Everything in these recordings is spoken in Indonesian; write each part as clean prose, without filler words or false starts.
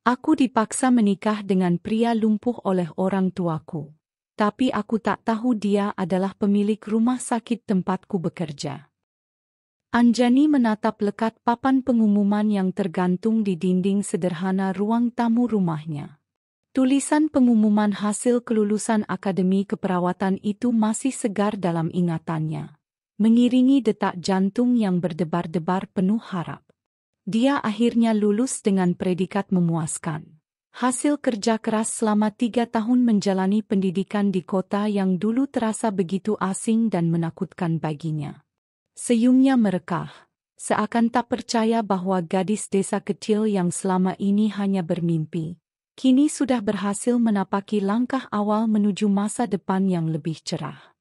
Aku dipaksa menikah dengan pria lumpuh oleh orang tuaku. Tapi aku tak tahu dia adalah pemilik rumah sakit tempatku bekerja. Anjani menatap lekat papan pengumuman yang tergantung di dinding sederhana ruang tamu rumahnya. Tulisan pengumuman hasil kelulusan akademi keperawatan itu masih segar dalam ingatannya, mengiringi detak jantung yang berdebar-debar penuh harap. Dia akhirnya lulus dengan predikat memuaskan. Hasil kerja keras selama 3 tahun menjalani pendidikan di kota yang dulu terasa begitu asing dan menakutkan baginya. Senyumnya merekah, seakan tak percaya bahwa gadis desa kecil yang selama ini hanya bermimpi, kini sudah berhasil menapaki langkah awal menuju masa depan yang lebih cerah.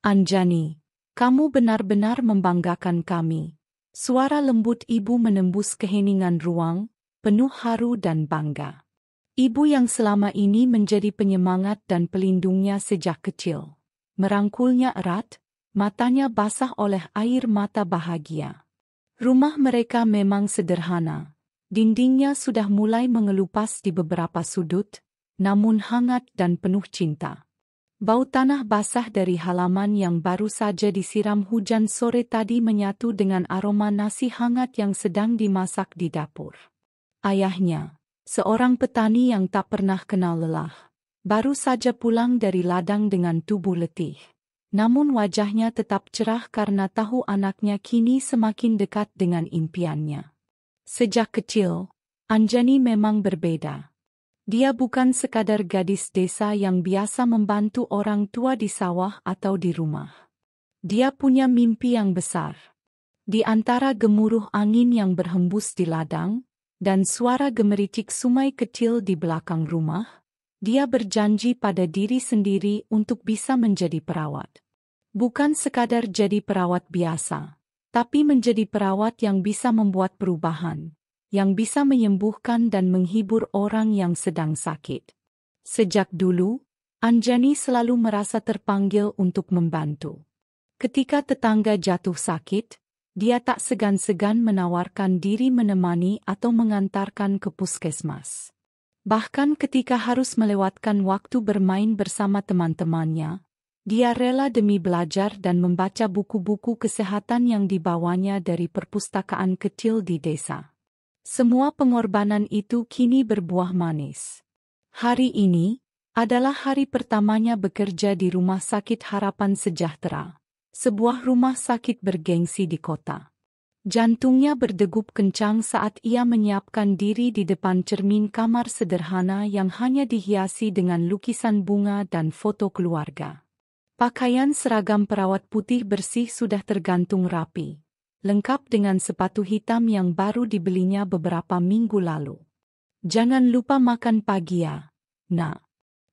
Anjani, kamu benar-benar membanggakan kami. Suara lembut ibu menembus keheningan ruang, penuh haru dan bangga. Ibu yang selama ini menjadi penyemangat dan pelindungnya sejak kecil, merangkulnya erat, matanya basah oleh air mata bahagia. Rumah mereka memang sederhana. Dindingnya sudah mulai mengelupas di beberapa sudut, namun hangat dan penuh cinta. Bau tanah basah dari halaman yang baru saja disiram hujan sore tadi menyatu dengan aroma nasi hangat yang sedang dimasak di dapur. Ayahnya, seorang petani yang tak pernah kenal lelah, baru saja pulang dari ladang dengan tubuh letih. Namun wajahnya tetap cerah karena tahu anaknya kini semakin dekat dengan impiannya. Sejak kecil, Anjani memang berbeda. Dia bukan sekadar gadis desa yang biasa membantu orang tua di sawah atau di rumah. Dia punya mimpi yang besar. Di antara gemuruh angin yang berhembus di ladang, dan suara gemericik sungai kecil di belakang rumah, dia berjanji pada diri sendiri untuk bisa menjadi perawat. Bukan sekadar jadi perawat biasa, tapi menjadi perawat yang bisa membuat perubahan, yang bisa menyembuhkan dan menghibur orang yang sedang sakit. Sejak dulu, Anjani selalu merasa terpanggil untuk membantu. Ketika tetangga jatuh sakit, dia tak segan-segan menawarkan diri menemani atau mengantarkan ke puskesmas. Bahkan ketika harus melewatkan waktu bermain bersama teman-temannya, dia rela demi belajar dan membaca buku-buku kesehatan yang dibawanya dari perpustakaan kecil di desa. Semua pengorbanan itu kini berbuah manis. Hari ini adalah hari pertamanya bekerja di Rumah Sakit Harapan Sejahtera, sebuah rumah sakit bergengsi di kota. Jantungnya berdegup kencang saat ia menyiapkan diri di depan cermin kamar sederhana yang hanya dihiasi dengan lukisan bunga dan foto keluarga. Pakaian seragam perawat putih bersih sudah tergantung rapi, lengkap dengan sepatu hitam yang baru dibelinya beberapa minggu lalu. Jangan lupa makan pagi ya, Nak.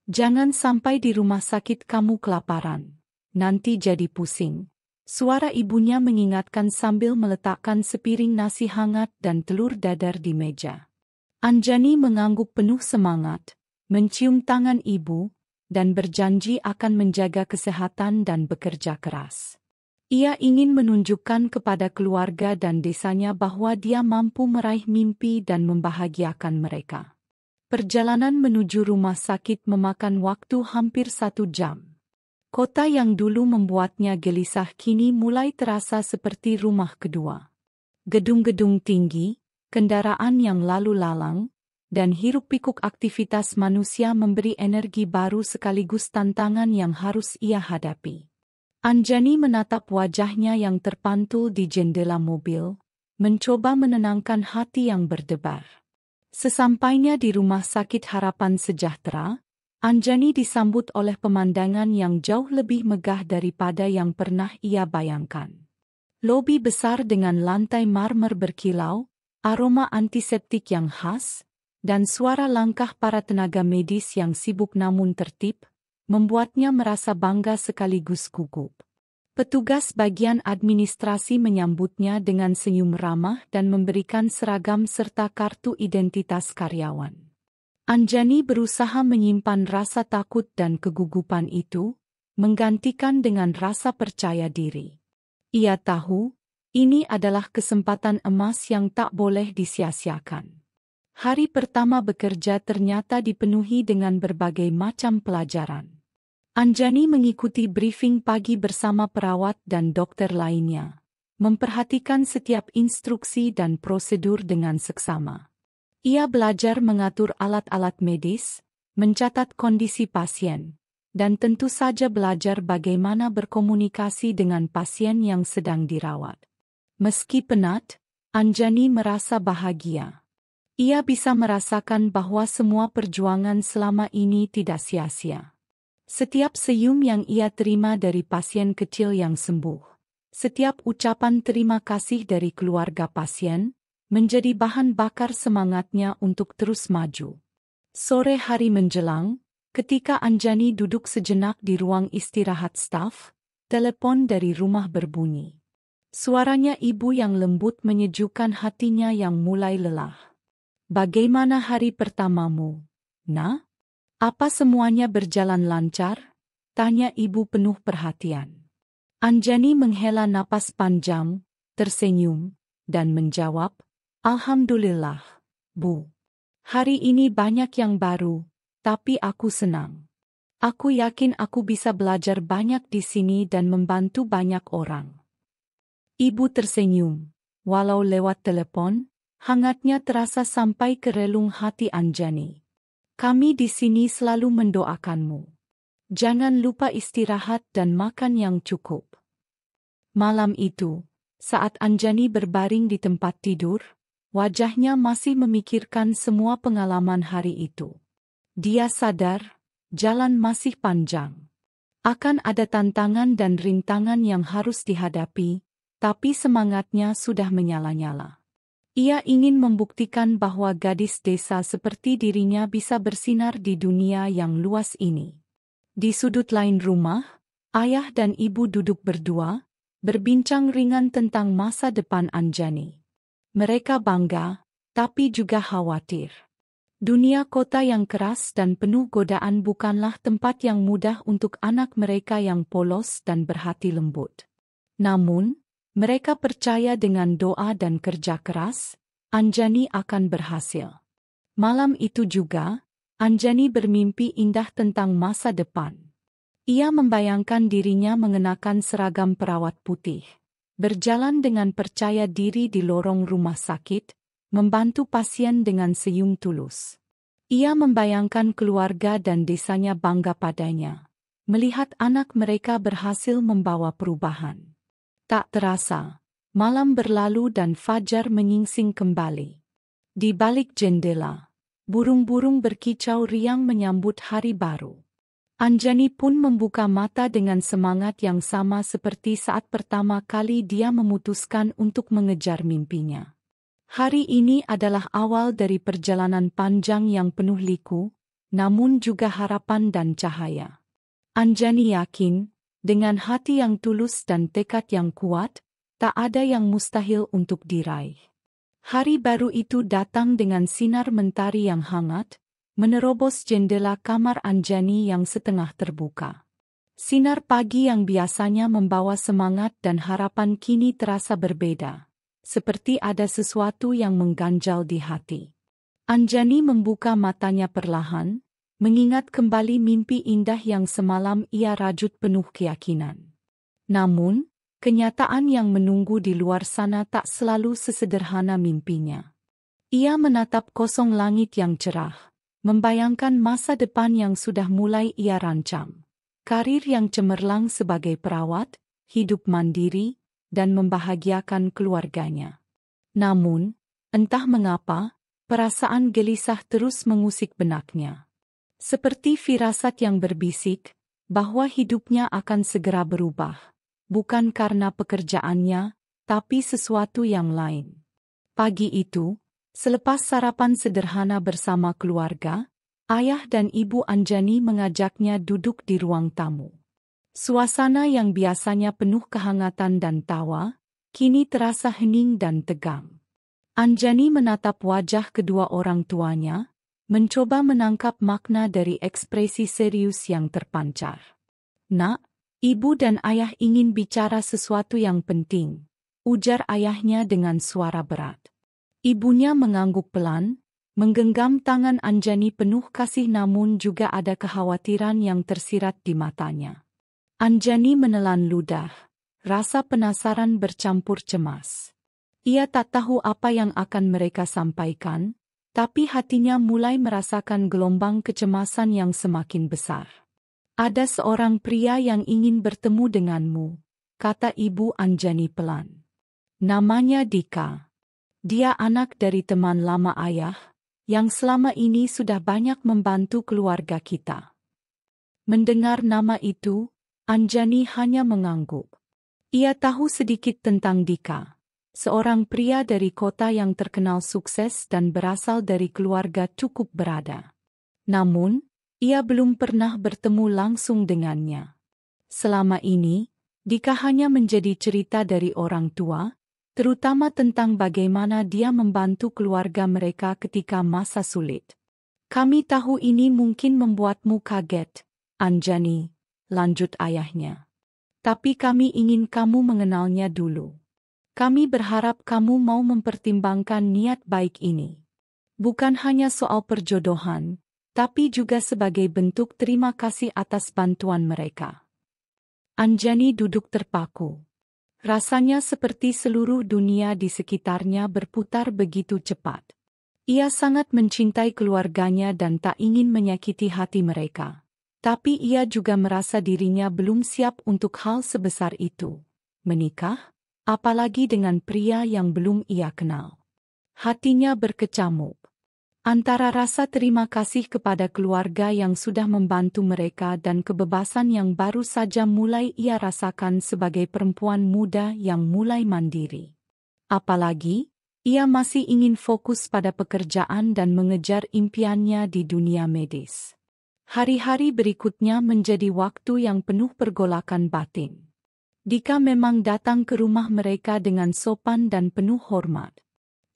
Jangan sampai di rumah sakit kamu kelaparan. Nanti jadi pusing. Suara ibunya mengingatkan sambil meletakkan sepiring nasi hangat dan telur dadar di meja. Anjani mengangguk penuh semangat, mencium tangan ibu, dan berjanji akan menjaga kesehatan dan bekerja keras. Ia ingin menunjukkan kepada keluarga dan desanya bahwa dia mampu meraih mimpi dan membahagiakan mereka. Perjalanan menuju rumah sakit memakan waktu hampir 1 jam. Kota yang dulu membuatnya gelisah kini mulai terasa seperti rumah kedua. Gedung-gedung tinggi, kendaraan yang lalu lalang, dan hiruk-pikuk aktivitas manusia memberi energi baru sekaligus tantangan yang harus ia hadapi. Anjani menatap wajahnya yang terpantul di jendela mobil, mencoba menenangkan hati yang berdebar. Sesampainya di Rumah Sakit Harapan Sejahtera, Anjani disambut oleh pemandangan yang jauh lebih megah daripada yang pernah ia bayangkan. Lobi besar dengan lantai marmer berkilau, aroma antiseptik yang khas, dan suara langkah para tenaga medis yang sibuk namun tertib, membuatnya merasa bangga sekaligus gugup. Petugas bagian administrasi menyambutnya dengan senyum ramah dan memberikan seragam serta kartu identitas karyawan. Anjani berusaha menyimpan rasa takut dan kegugupan itu, menggantikan dengan rasa percaya diri. Ia tahu, ini adalah kesempatan emas yang tak boleh disia-siakan. Hari pertama bekerja ternyata dipenuhi dengan berbagai macam pelajaran. Anjani mengikuti briefing pagi bersama perawat dan dokter lainnya, memperhatikan setiap instruksi dan prosedur dengan seksama. Ia belajar mengatur alat-alat medis, mencatat kondisi pasien, dan tentu saja belajar bagaimana berkomunikasi dengan pasien yang sedang dirawat. Meski penat, Anjani merasa bahagia. Ia bisa merasakan bahwa semua perjuangan selama ini tidak sia-sia. Setiap senyum yang ia terima dari pasien kecil yang sembuh, setiap ucapan terima kasih dari keluarga pasien, menjadi bahan bakar semangatnya untuk terus maju. Sore hari menjelang, ketika Anjani duduk sejenak di ruang istirahat staf, telepon dari rumah berbunyi. Suaranya ibu yang lembut menyejukkan hatinya yang mulai lelah. "Bagaimana hari pertamamu, Nak? Apa semuanya berjalan lancar?" tanya ibu penuh perhatian. Anjani menghela napas panjang, tersenyum, dan menjawab, "Alhamdulillah, Bu. Hari ini banyak yang baru, tapi aku senang. Aku yakin aku bisa belajar banyak di sini dan membantu banyak orang." Ibu tersenyum, walau lewat telepon. Hangatnya terasa sampai ke relung hati Anjani. "Kami di sini selalu mendoakanmu. Jangan lupa istirahat dan makan yang cukup." Malam itu, saat Anjani berbaring di tempat tidur, wajahnya masih memikirkan semua pengalaman hari itu. Dia sadar, jalan masih panjang. Akan ada tantangan dan rintangan yang harus dihadapi, tapi semangatnya sudah menyala-nyala. Ia ingin membuktikan bahwa gadis desa seperti dirinya bisa bersinar di dunia yang luas ini. Di sudut lain rumah, ayah dan ibu duduk berdua, berbincang ringan tentang masa depan Anjani. Mereka bangga, tapi juga khawatir. Dunia kota yang keras dan penuh godaan bukanlah tempat yang mudah untuk anak mereka yang polos dan berhati lembut. Namun, mereka percaya dengan doa dan kerja keras, Anjani akan berhasil. Malam itu juga, Anjani bermimpi indah tentang masa depan. Ia membayangkan dirinya mengenakan seragam perawat putih, berjalan dengan percaya diri di lorong rumah sakit, membantu pasien dengan senyum tulus. Ia membayangkan keluarga dan desanya bangga padanya, melihat anak mereka berhasil membawa perubahan. Tak terasa, malam berlalu dan fajar menyingsing kembali. Di balik jendela, burung-burung berkicau riang menyambut hari baru. Anjani pun membuka mata dengan semangat yang sama seperti saat pertama kali dia memutuskan untuk mengejar mimpinya. Hari ini adalah awal dari perjalanan panjang yang penuh liku, namun juga harapan dan cahaya. Anjani yakin, dengan hati yang tulus dan tekad yang kuat, tak ada yang mustahil untuk diraih. Hari baru itu datang dengan sinar mentari yang hangat, menerobos jendela kamar Anjani yang setengah terbuka. Sinar pagi yang biasanya membawa semangat dan harapan kini terasa berbeda, seperti ada sesuatu yang mengganjal di hati. Anjani membuka matanya perlahan, mengingat kembali mimpi indah yang semalam ia rajut penuh keyakinan. Namun, kenyataan yang menunggu di luar sana tak selalu sesederhana mimpinya. Ia menatap kosong langit yang cerah, membayangkan masa depan yang sudah mulai ia rancang. Karir yang cemerlang sebagai perawat, hidup mandiri, dan membahagiakan keluarganya. Namun, entah mengapa, perasaan gelisah terus mengusik benaknya. Seperti firasat yang berbisik, bahwa hidupnya akan segera berubah, bukan karena pekerjaannya, tapi sesuatu yang lain. Pagi itu, selepas sarapan sederhana bersama keluarga, ayah dan ibu Anjani mengajaknya duduk di ruang tamu. Suasana yang biasanya penuh kehangatan dan tawa, kini terasa hening dan tegang. Anjani menatap wajah kedua orang tuanya, mencoba menangkap makna dari ekspresi serius yang terpancar. "Nak, ibu dan ayah ingin bicara sesuatu yang penting," ujar ayahnya dengan suara berat. Ibunya mengangguk pelan, Menggenggam tangan Anjani penuh kasih namun juga ada kekhawatiran yang tersirat di matanya. Anjani menelan ludah, rasa penasaran bercampur cemas. Ia tak tahu apa yang akan mereka sampaikan, tapi hatinya mulai merasakan gelombang kecemasan yang semakin besar. Ada seorang pria yang ingin bertemu denganmu, kata Ibu Anjani pelan. Namanya Dika. Dia anak dari teman lama ayah, yang selama ini sudah banyak membantu keluarga kita. Mendengar nama itu, Anjani hanya mengangguk. Ia tahu sedikit tentang Dika, seorang pria dari kota yang terkenal sukses dan berasal dari keluarga cukup berada. Namun, ia belum pernah bertemu langsung dengannya. Selama ini, Dika hanya menjadi cerita dari orang tua, terutama tentang bagaimana dia membantu keluarga mereka ketika masa sulit. Kami tahu ini mungkin membuatmu kaget, Anjani, lanjut ayahnya. Tapi kami ingin kamu mengenalnya dulu. Kami berharap kamu mau mempertimbangkan niat baik ini. Bukan hanya soal perjodohan, tapi juga sebagai bentuk terima kasih atas bantuan mereka. Anjani duduk terpaku. Rasanya seperti seluruh dunia di sekitarnya berputar begitu cepat. Ia sangat mencintai keluarganya dan tak ingin menyakiti hati mereka. Tapi ia juga merasa dirinya belum siap untuk hal sebesar itu. Menikah, apalagi dengan pria yang belum ia kenal. Hatinya berkecamuk. Antara rasa terima kasih kepada keluarga yang sudah membantu mereka dan kebebasan yang baru saja mulai ia rasakan sebagai perempuan muda yang mulai mandiri. Apalagi, ia masih ingin fokus pada pekerjaan dan mengejar impiannya di dunia medis. Hari-hari berikutnya menjadi waktu yang penuh pergolakan batin. Dika memang datang ke rumah mereka dengan sopan dan penuh hormat.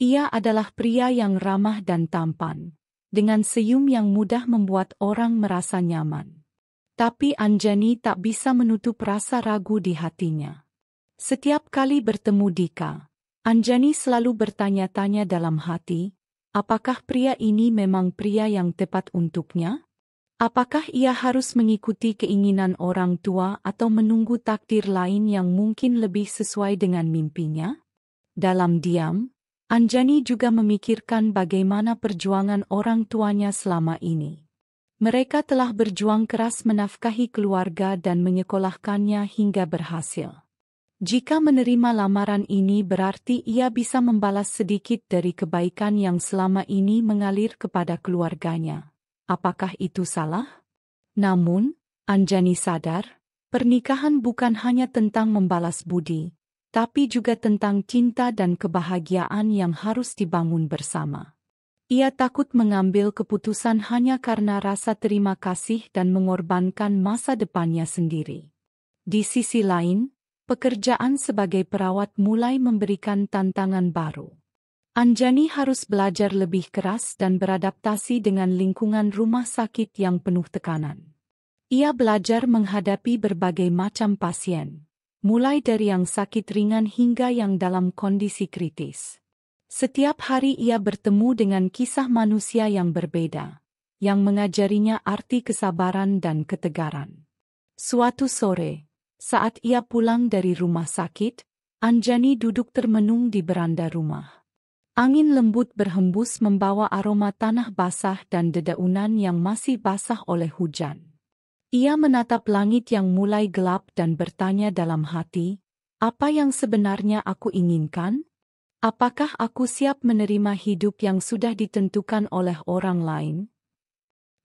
Ia adalah pria yang ramah dan tampan, dengan senyum yang mudah membuat orang merasa nyaman. Tapi Anjani tak bisa menutup rasa ragu di hatinya. Setiap kali bertemu Dika, Anjani selalu bertanya-tanya dalam hati, apakah pria ini memang pria yang tepat untuknya? Apakah ia harus mengikuti keinginan orang tua atau menunggu takdir lain yang mungkin lebih sesuai dengan mimpinya? Dalam diam, Anjani juga memikirkan bagaimana perjuangan orang tuanya selama ini. Mereka telah berjuang keras menafkahi keluarga dan menyekolahkannya hingga berhasil. Jika menerima lamaran ini berarti ia bisa membalas sedikit dari kebaikan yang selama ini mengalir kepada keluarganya. Apakah itu salah? Namun, Anjani sadar, pernikahan bukan hanya tentang membalas budi, tapi juga tentang cinta dan kebahagiaan yang harus dibangun bersama. Ia takut mengambil keputusan hanya karena rasa terima kasih dan mengorbankan masa depannya sendiri. Di sisi lain, pekerjaan sebagai perawat mulai memberikan tantangan baru. Anjani harus belajar lebih keras dan beradaptasi dengan lingkungan rumah sakit yang penuh tekanan. Ia belajar menghadapi berbagai macam pasien, mulai dari yang sakit ringan hingga yang dalam kondisi kritis. Setiap hari ia bertemu dengan kisah manusia yang berbeda, yang mengajarinya arti kesabaran dan ketegaran. Suatu sore, saat ia pulang dari rumah sakit, Anjani duduk termenung di beranda rumah. Angin lembut berhembus membawa aroma tanah basah dan dedaunan yang masih basah oleh hujan. Ia menatap langit yang mulai gelap dan bertanya dalam hati, apa yang sebenarnya aku inginkan? Apakah aku siap menerima hidup yang sudah ditentukan oleh orang lain?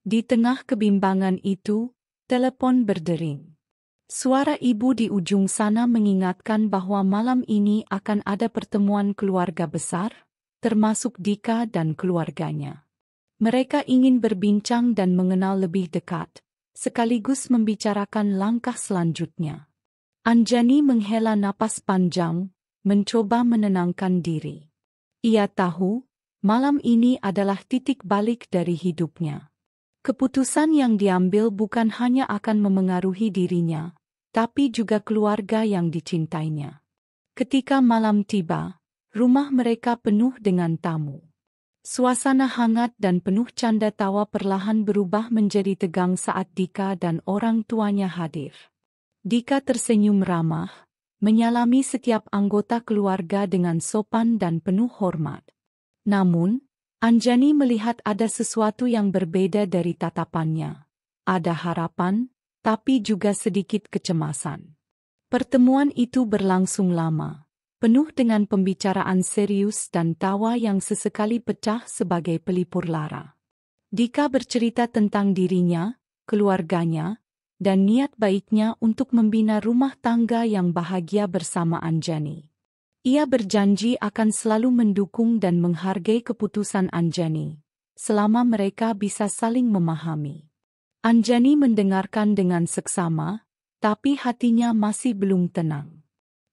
Di tengah kebimbangan itu, telepon berdering. Suara ibu di ujung sana mengingatkan bahwa malam ini akan ada pertemuan keluarga besar, termasuk Dika dan keluarganya. Mereka ingin berbincang dan mengenal lebih dekat, sekaligus membicarakan langkah selanjutnya. Anjani menghela napas panjang, mencoba menenangkan diri. Ia tahu, malam ini adalah titik balik dari hidupnya. Keputusan yang diambil bukan hanya akan memengaruhi dirinya, tapi juga keluarga yang dicintainya. Ketika malam tiba, rumah mereka penuh dengan tamu. Suasana hangat dan penuh canda tawa perlahan berubah menjadi tegang saat Dika dan orang tuanya hadir. Dika tersenyum ramah, menyalami setiap anggota keluarga dengan sopan dan penuh hormat. Namun, Anjani melihat ada sesuatu yang berbeda dari tatapannya. Ada harapan, tapi juga sedikit kecemasan. Pertemuan itu berlangsung lama, penuh dengan pembicaraan serius dan tawa yang sesekali pecah sebagai pelipur lara. Dika bercerita tentang dirinya, keluarganya, dan niat baiknya untuk membina rumah tangga yang bahagia bersama Anjani. Ia berjanji akan selalu mendukung dan menghargai keputusan Anjani, selama mereka bisa saling memahami. Anjani mendengarkan dengan seksama, tapi hatinya masih belum tenang.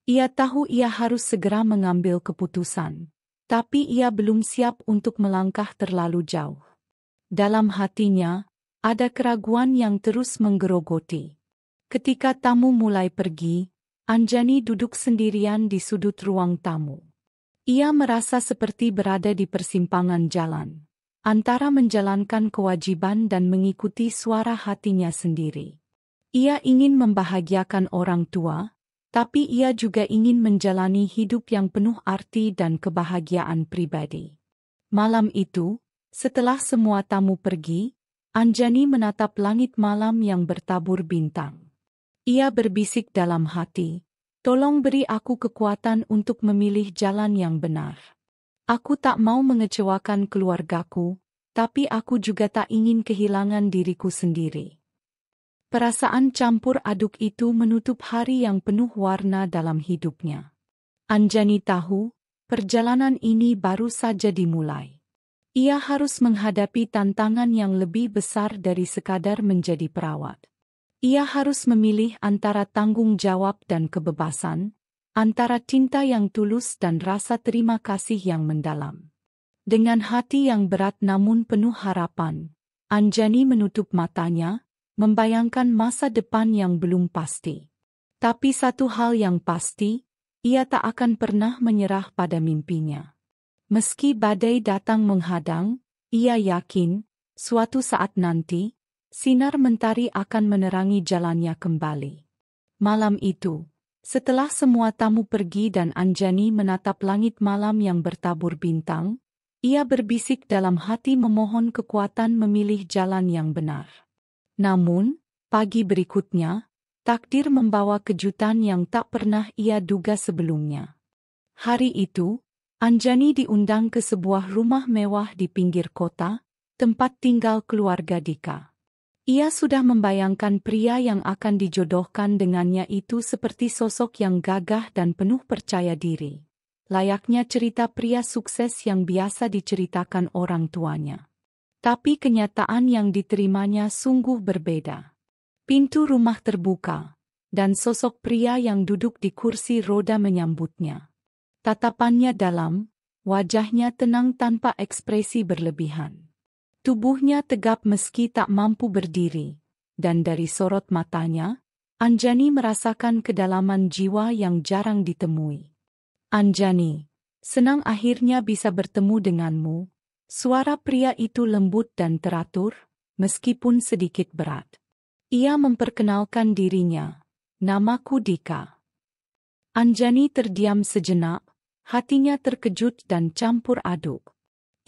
Ia tahu ia harus segera mengambil keputusan, tapi ia belum siap untuk melangkah terlalu jauh. Dalam hatinya, ada keraguan yang terus menggerogoti. Ketika tamu mulai pergi, Anjani duduk sendirian di sudut ruang tamu. Ia merasa seperti berada di persimpangan jalan, antara menjalankan kewajiban dan mengikuti suara hatinya sendiri. Ia ingin membahagiakan orang tua, tapi ia juga ingin menjalani hidup yang penuh arti dan kebahagiaan pribadi. Malam itu, setelah semua tamu pergi, Anjani menatap langit malam yang bertabur bintang. Ia berbisik dalam hati, "Tolong beri aku kekuatan untuk memilih jalan yang benar. Aku tak mau mengecewakan keluargaku, tapi aku juga tak ingin kehilangan diriku sendiri." Perasaan campur aduk itu menutup hari yang penuh warna dalam hidupnya. Anjani tahu, perjalanan ini baru saja dimulai. Ia harus menghadapi tantangan yang lebih besar dari sekadar menjadi perawat. Ia harus memilih antara tanggung jawab dan kebebasan, antara cinta yang tulus dan rasa terima kasih yang mendalam. Dengan hati yang berat namun penuh harapan, Anjani menutup matanya, membayangkan masa depan yang belum pasti. Tapi satu hal yang pasti, ia tak akan pernah menyerah pada mimpinya. Meski badai datang menghadang, ia yakin, suatu saat nanti, sinar mentari akan menerangi jalannya kembali. Malam itu, setelah semua tamu pergi dan Anjani menatap langit malam yang bertabur bintang, ia berbisik dalam hati memohon kekuatan memilih jalan yang benar. Namun, pagi berikutnya, takdir membawa kejutan yang tak pernah ia duga sebelumnya. Hari itu, Anjani diundang ke sebuah rumah mewah di pinggir kota, tempat tinggal keluarga Dika. Ia sudah membayangkan pria yang akan dijodohkan dengannya itu seperti sosok yang gagah dan penuh percaya diri. Layaknya cerita pria sukses yang biasa diceritakan orang tuanya. Tapi kenyataan yang diterimanya sungguh berbeda. Pintu rumah terbuka, dan sosok pria yang duduk di kursi roda menyambutnya. Tatapannya dalam, wajahnya tenang tanpa ekspresi berlebihan. Tubuhnya tegap meski tak mampu berdiri, dan dari sorot matanya, Anjani merasakan kedalaman jiwa yang jarang ditemui. "Anjani, senang akhirnya bisa bertemu denganmu." Suara pria itu lembut dan teratur, meskipun sedikit berat. Ia memperkenalkan dirinya, "Namaku Dika." Anjani terdiam sejenak, hatinya terkejut dan campur aduk.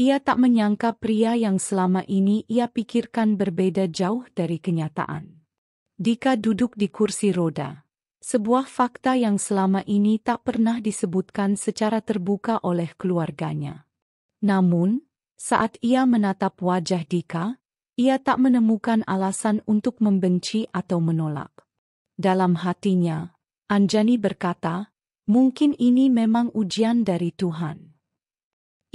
Ia tak menyangka pria yang selama ini ia pikirkan berbeda jauh dari kenyataan. Dika duduk di kursi roda, sebuah fakta yang selama ini tak pernah disebutkan secara terbuka oleh keluarganya. Namun, saat ia menatap wajah Dika, ia tak menemukan alasan untuk membenci atau menolak. Dalam hatinya, Anjani berkata, mungkin ini memang ujian dari Tuhan.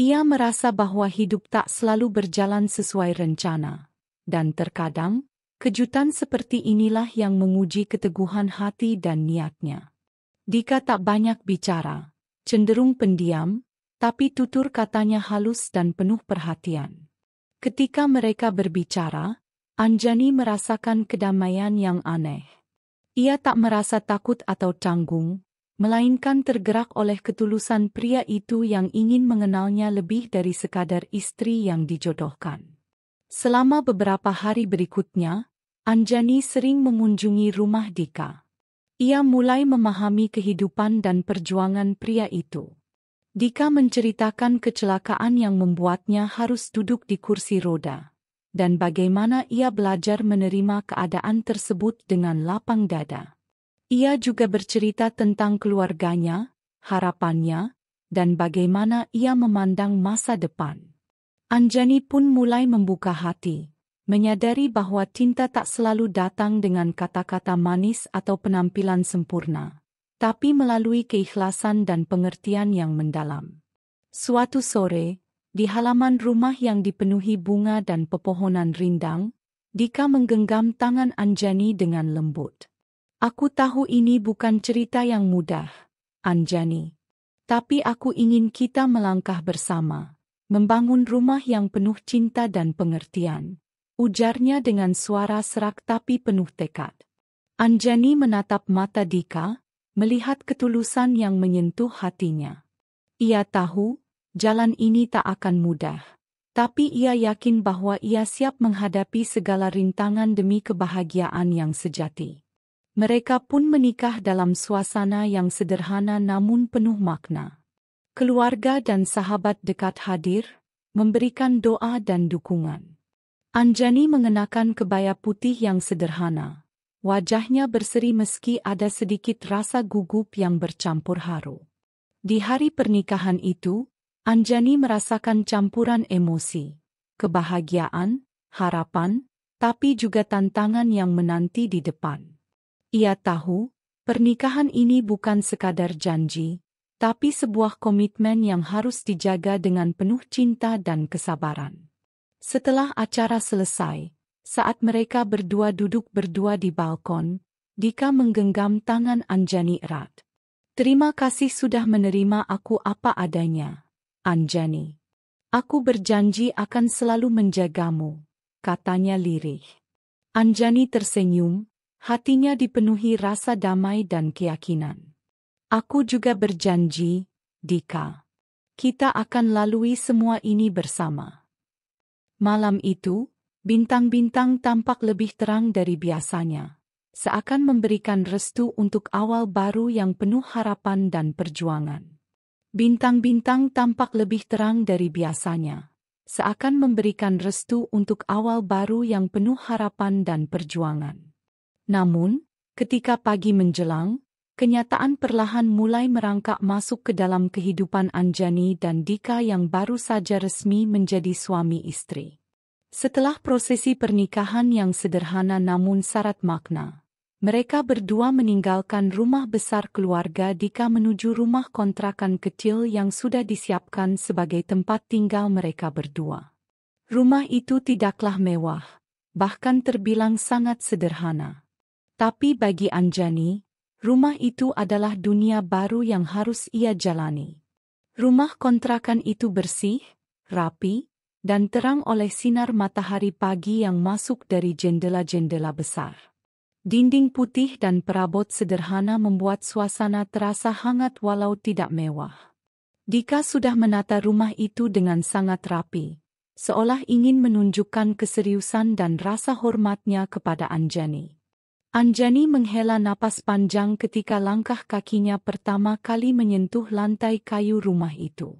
Ia merasa bahwa hidup tak selalu berjalan sesuai rencana, dan terkadang, kejutan seperti inilah yang menguji keteguhan hati dan niatnya. Dika tak banyak bicara, cenderung pendiam, tapi tutur katanya halus dan penuh perhatian. Ketika mereka berbicara, Anjani merasakan kedamaian yang aneh. Ia tak merasa takut atau canggung, melainkan tergerak oleh ketulusan pria itu yang ingin mengenalnya lebih dari sekadar istri yang dijodohkan. Selama beberapa hari berikutnya, Anjani sering mengunjungi rumah Dika. Ia mulai memahami kehidupan dan perjuangan pria itu. Dika menceritakan kecelakaan yang membuatnya harus duduk di kursi roda, dan bagaimana ia belajar menerima keadaan tersebut dengan lapang dada. Ia juga bercerita tentang keluarganya, harapannya, dan bagaimana ia memandang masa depan. Anjani pun mulai membuka hati, menyadari bahwa cinta tak selalu datang dengan kata-kata manis atau penampilan sempurna, tapi melalui keikhlasan dan pengertian yang mendalam. Suatu sore, di halaman rumah yang dipenuhi bunga dan pepohonan rindang, Dika menggenggam tangan Anjani dengan lembut. "Aku tahu ini bukan cerita yang mudah, Anjani. Tapi aku ingin kita melangkah bersama, membangun rumah yang penuh cinta dan pengertian," ujarnya dengan suara serak tapi penuh tekad. Anjani menatap mata Dika, melihat ketulusan yang menyentuh hatinya. Ia tahu, jalan ini tak akan mudah, tapi ia yakin bahwa ia siap menghadapi segala rintangan demi kebahagiaan yang sejati. Mereka pun menikah dalam suasana yang sederhana namun penuh makna. Keluarga dan sahabat dekat hadir, memberikan doa dan dukungan. Anjani mengenakan kebaya putih yang sederhana. Wajahnya berseri meski ada sedikit rasa gugup yang bercampur haru. Di hari pernikahan itu, Anjani merasakan campuran emosi, kebahagiaan, harapan, tapi juga tantangan yang menanti di depan. Ia tahu, pernikahan ini bukan sekadar janji, tapi sebuah komitmen yang harus dijaga dengan penuh cinta dan kesabaran. Setelah acara selesai, saat mereka berdua duduk berdua di balkon, Dika menggenggam tangan Anjani erat. "Terima kasih sudah menerima aku apa adanya, Anjani. Aku berjanji akan selalu menjagamu," katanya lirih. Anjani tersenyum, hatinya dipenuhi rasa damai dan keyakinan. "Aku juga berjanji, Dika. Kita akan lalui semua ini bersama." Malam itu, bintang-bintang tampak lebih terang dari biasanya, seakan memberikan restu untuk awal baru yang penuh harapan dan perjuangan. Bintang-bintang tampak lebih terang dari biasanya, seakan memberikan restu untuk awal baru yang penuh harapan dan perjuangan. Namun, ketika pagi menjelang, kenyataan perlahan mulai merangkak masuk ke dalam kehidupan Anjani dan Dika yang baru saja resmi menjadi suami istri. Setelah prosesi pernikahan yang sederhana namun syarat makna, mereka berdua meninggalkan rumah besar keluarga Dika menuju rumah kontrakan kecil yang sudah disiapkan sebagai tempat tinggal mereka berdua. Rumah itu tidaklah mewah, bahkan terbilang sangat sederhana. Tapi bagi Anjani, rumah itu adalah dunia baru yang harus ia jalani. Rumah kontrakan itu bersih, rapi, dan terang oleh sinar matahari pagi yang masuk dari jendela-jendela besar. Dinding putih dan perabot sederhana membuat suasana terasa hangat walau tidak mewah. Dika sudah menata rumah itu dengan sangat rapi, seolah ingin menunjukkan keseriusan dan rasa hormatnya kepada Anjani. Anjani menghela napas panjang ketika langkah kakinya pertama kali menyentuh lantai kayu rumah itu.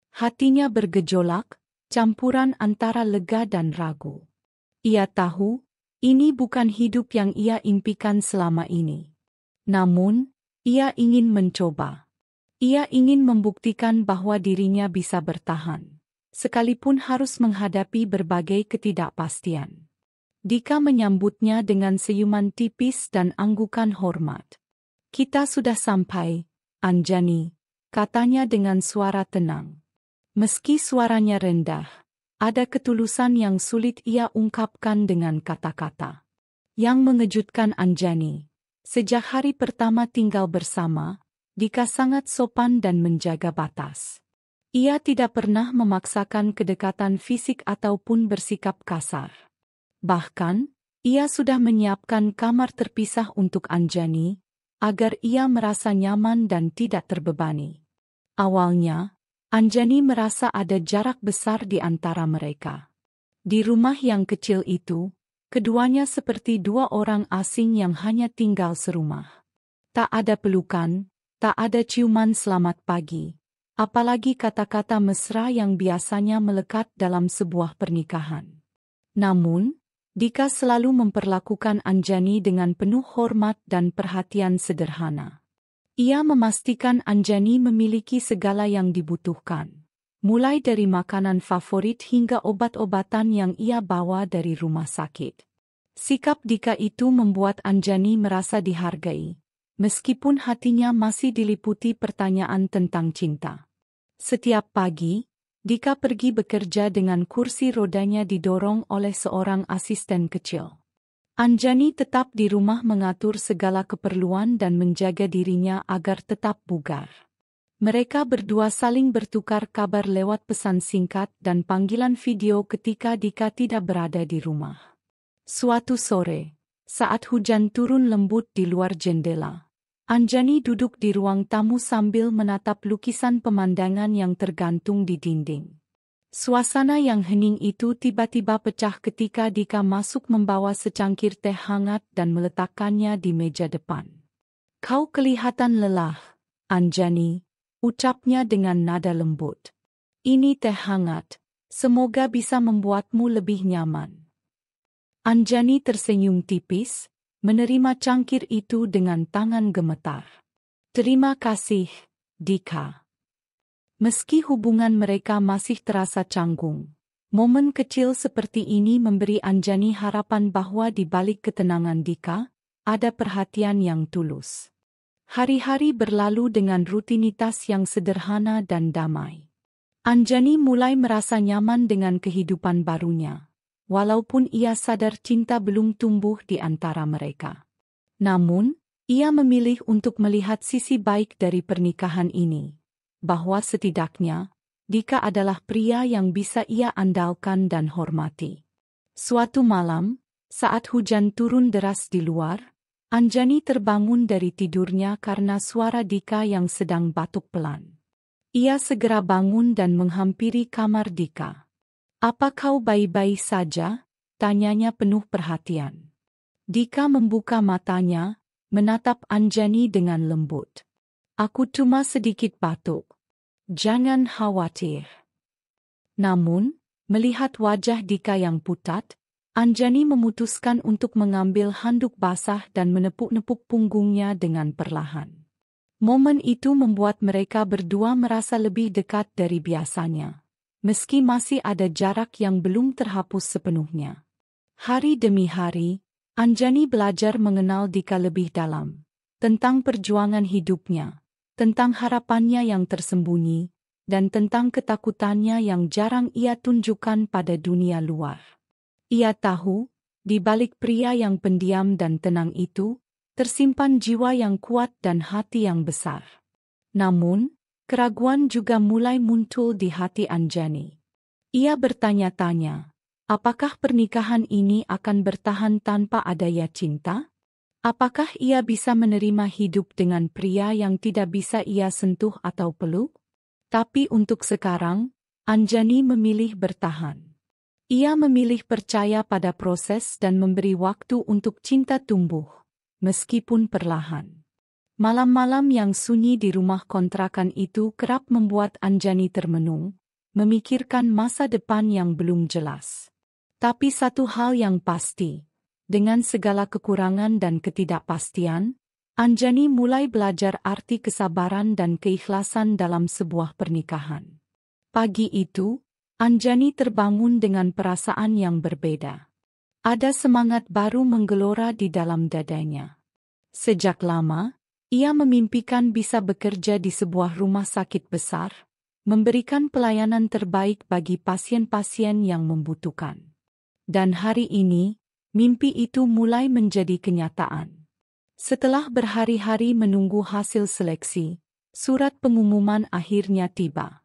Hatinya bergejolak, campuran antara lega dan ragu. Ia tahu, ini bukan hidup yang ia impikan selama ini. Namun, ia ingin mencoba. Ia ingin membuktikan bahwa dirinya bisa bertahan, sekalipun harus menghadapi berbagai ketidakpastian. Dika menyambutnya dengan senyuman tipis dan anggukan hormat. "Kita sudah sampai, Anjani," katanya dengan suara tenang. Meski suaranya rendah, ada ketulusan yang sulit ia ungkapkan dengan kata-kata. Yang mengejutkan Anjani, sejak hari pertama tinggal bersama, Dika sangat sopan dan menjaga batas. Ia tidak pernah memaksakan kedekatan fisik ataupun bersikap kasar. Bahkan, ia sudah menyiapkan kamar terpisah untuk Anjani, agar ia merasa nyaman dan tidak terbebani. Awalnya, Anjani merasa ada jarak besar di antara mereka. Di rumah yang kecil itu, keduanya seperti dua orang asing yang hanya tinggal serumah. Tak ada pelukan, tak ada ciuman selamat pagi, apalagi kata-kata mesra yang biasanya melekat dalam sebuah pernikahan. Namun, Dika selalu memperlakukan Anjani dengan penuh hormat dan perhatian sederhana. Ia memastikan Anjani memiliki segala yang dibutuhkan, mulai dari makanan favorit hingga obat-obatan yang ia bawa dari rumah sakit. Sikap Dika itu membuat Anjani merasa dihargai, meskipun hatinya masih diliputi pertanyaan tentang cinta. Setiap pagi, Dika pergi bekerja dengan kursi rodanya didorong oleh seorang asisten kecil. Anjani tetap di rumah mengatur segala keperluan dan menjaga dirinya agar tetap bugar. Mereka berdua saling bertukar kabar lewat pesan singkat dan panggilan video ketika Dika tidak berada di rumah. Suatu sore, saat hujan turun lembut di luar jendela, Anjani duduk di ruang tamu sambil menatap lukisan pemandangan yang tergantung di dinding. Suasana yang hening itu tiba-tiba pecah ketika Dika masuk membawa secangkir teh hangat dan meletakkannya di meja depan. "Kau kelihatan lelah, Anjani," ucapnya dengan nada lembut. "Ini teh hangat, semoga bisa membuatmu lebih nyaman." Anjani tersenyum tipis, menerima cangkir itu dengan tangan gemetar. "Terima kasih, Dika." Meski hubungan mereka masih terasa canggung, momen kecil seperti ini memberi Anjani harapan bahwa di balik ketenangan Dika, ada perhatian yang tulus. Hari-hari berlalu dengan rutinitas yang sederhana dan damai. Anjani mulai merasa nyaman dengan kehidupan barunya, walaupun ia sadar cinta belum tumbuh di antara mereka. Namun, ia memilih untuk melihat sisi baik dari pernikahan ini, bahwa setidaknya, Dika adalah pria yang bisa ia andalkan dan hormati. Suatu malam, saat hujan turun deras di luar, Anjani terbangun dari tidurnya karena suara Dika yang sedang batuk pelan. Ia segera bangun dan menghampiri kamar Dika. "Apa kau baik-baik saja?" tanyanya penuh perhatian. Dika membuka matanya, menatap Anjani dengan lembut. "Aku cuma sedikit batuk. Jangan khawatir." Namun, melihat wajah Dika yang pucat, Anjani memutuskan untuk mengambil handuk basah dan menepuk-nepuk punggungnya dengan perlahan. Momen itu membuat mereka berdua merasa lebih dekat dari biasanya, meski masih ada jarak yang belum terhapus sepenuhnya. Hari demi hari, Anjani belajar mengenal Dika lebih dalam, tentang perjuangan hidupnya, tentang harapannya yang tersembunyi, dan tentang ketakutannya yang jarang ia tunjukkan pada dunia luar. Ia tahu, di balik pria yang pendiam dan tenang itu, tersimpan jiwa yang kuat dan hati yang besar. Namun, keraguan juga mulai muncul di hati Anjani. Ia bertanya-tanya, apakah pernikahan ini akan bertahan tanpa adanya cinta? Apakah ia bisa menerima hidup dengan pria yang tidak bisa ia sentuh atau peluk? Tapi untuk sekarang, Anjani memilih bertahan. Ia memilih percaya pada proses dan memberi waktu untuk cinta tumbuh, meskipun perlahan. Malam-malam yang sunyi di rumah kontrakan itu kerap membuat Anjani termenung, memikirkan masa depan yang belum jelas. Tapi satu hal yang pasti, dengan segala kekurangan dan ketidakpastian, Anjani mulai belajar arti kesabaran dan keikhlasan dalam sebuah pernikahan. Pagi itu, Anjani terbangun dengan perasaan yang berbeda. Ada semangat baru menggelora di dalam dadanya. Sejak lama, ia memimpikan bisa bekerja di sebuah rumah sakit besar, memberikan pelayanan terbaik bagi pasien-pasien yang membutuhkan. Dan hari ini, mimpi itu mulai menjadi kenyataan. Setelah berhari-hari menunggu hasil seleksi, surat pengumuman akhirnya tiba.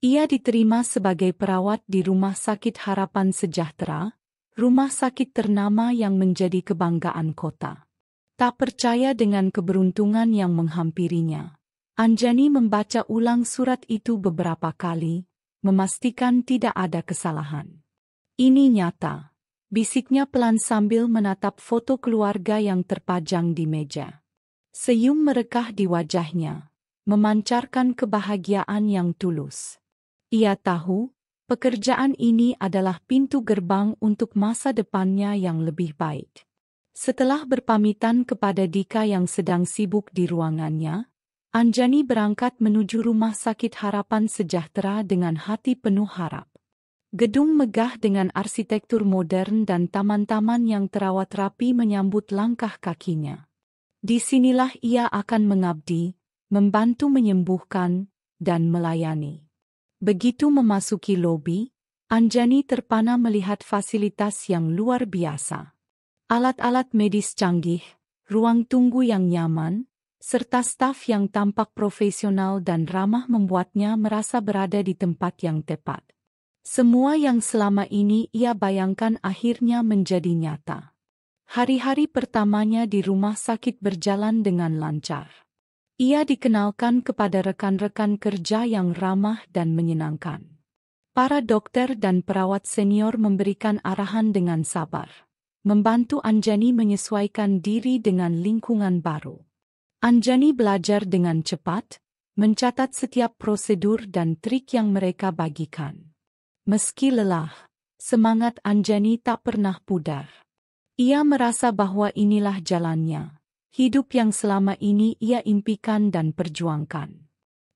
Ia diterima sebagai perawat di Rumah Sakit Harapan Sejahtera, rumah sakit ternama yang menjadi kebanggaan kota. Tak percaya dengan keberuntungan yang menghampirinya, Anjani membaca ulang surat itu beberapa kali, memastikan tidak ada kesalahan. Ini nyata, bisiknya pelan sambil menatap foto keluarga yang terpajang di meja. Senyum merekah di wajahnya, memancarkan kebahagiaan yang tulus. Ia tahu, pekerjaan ini adalah pintu gerbang untuk masa depannya yang lebih baik. Setelah berpamitan kepada Dika yang sedang sibuk di ruangannya, Anjani berangkat menuju Rumah Sakit Harapan Sejahtera dengan hati penuh harap. Gedung megah dengan arsitektur modern dan taman-taman yang terawat rapi menyambut langkah kakinya. Di sinilah ia akan mengabdi, membantu menyembuhkan, dan melayani. Begitu memasuki lobi, Anjani terpana melihat fasilitas yang luar biasa. Alat-alat medis canggih, ruang tunggu yang nyaman, serta staf yang tampak profesional dan ramah membuatnya merasa berada di tempat yang tepat. Semua yang selama ini ia bayangkan akhirnya menjadi nyata. Hari-hari pertamanya di rumah sakit berjalan dengan lancar. Ia dikenalkan kepada rekan-rekan kerja yang ramah dan menyenangkan. Para dokter dan perawat senior memberikan arahan dengan sabar, membantu Anjani menyesuaikan diri dengan lingkungan baru. Anjani belajar dengan cepat, mencatat setiap prosedur dan trik yang mereka bagikan. Meski lelah, semangat Anjani tak pernah pudar. Ia merasa bahwa inilah jalannya, hidup yang selama ini ia impikan dan perjuangkan.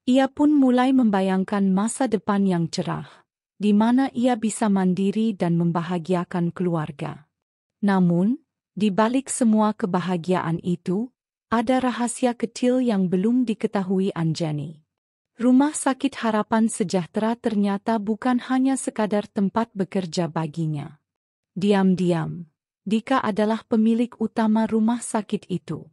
Ia pun mulai membayangkan masa depan yang cerah, di mana ia bisa mandiri dan membahagiakan keluarga. Namun, di balik semua kebahagiaan itu, ada rahasia kecil yang belum diketahui Anjani. Rumah Sakit Harapan Sejahtera ternyata bukan hanya sekadar tempat bekerja baginya. Diam-diam, Dika adalah pemilik utama rumah sakit itu.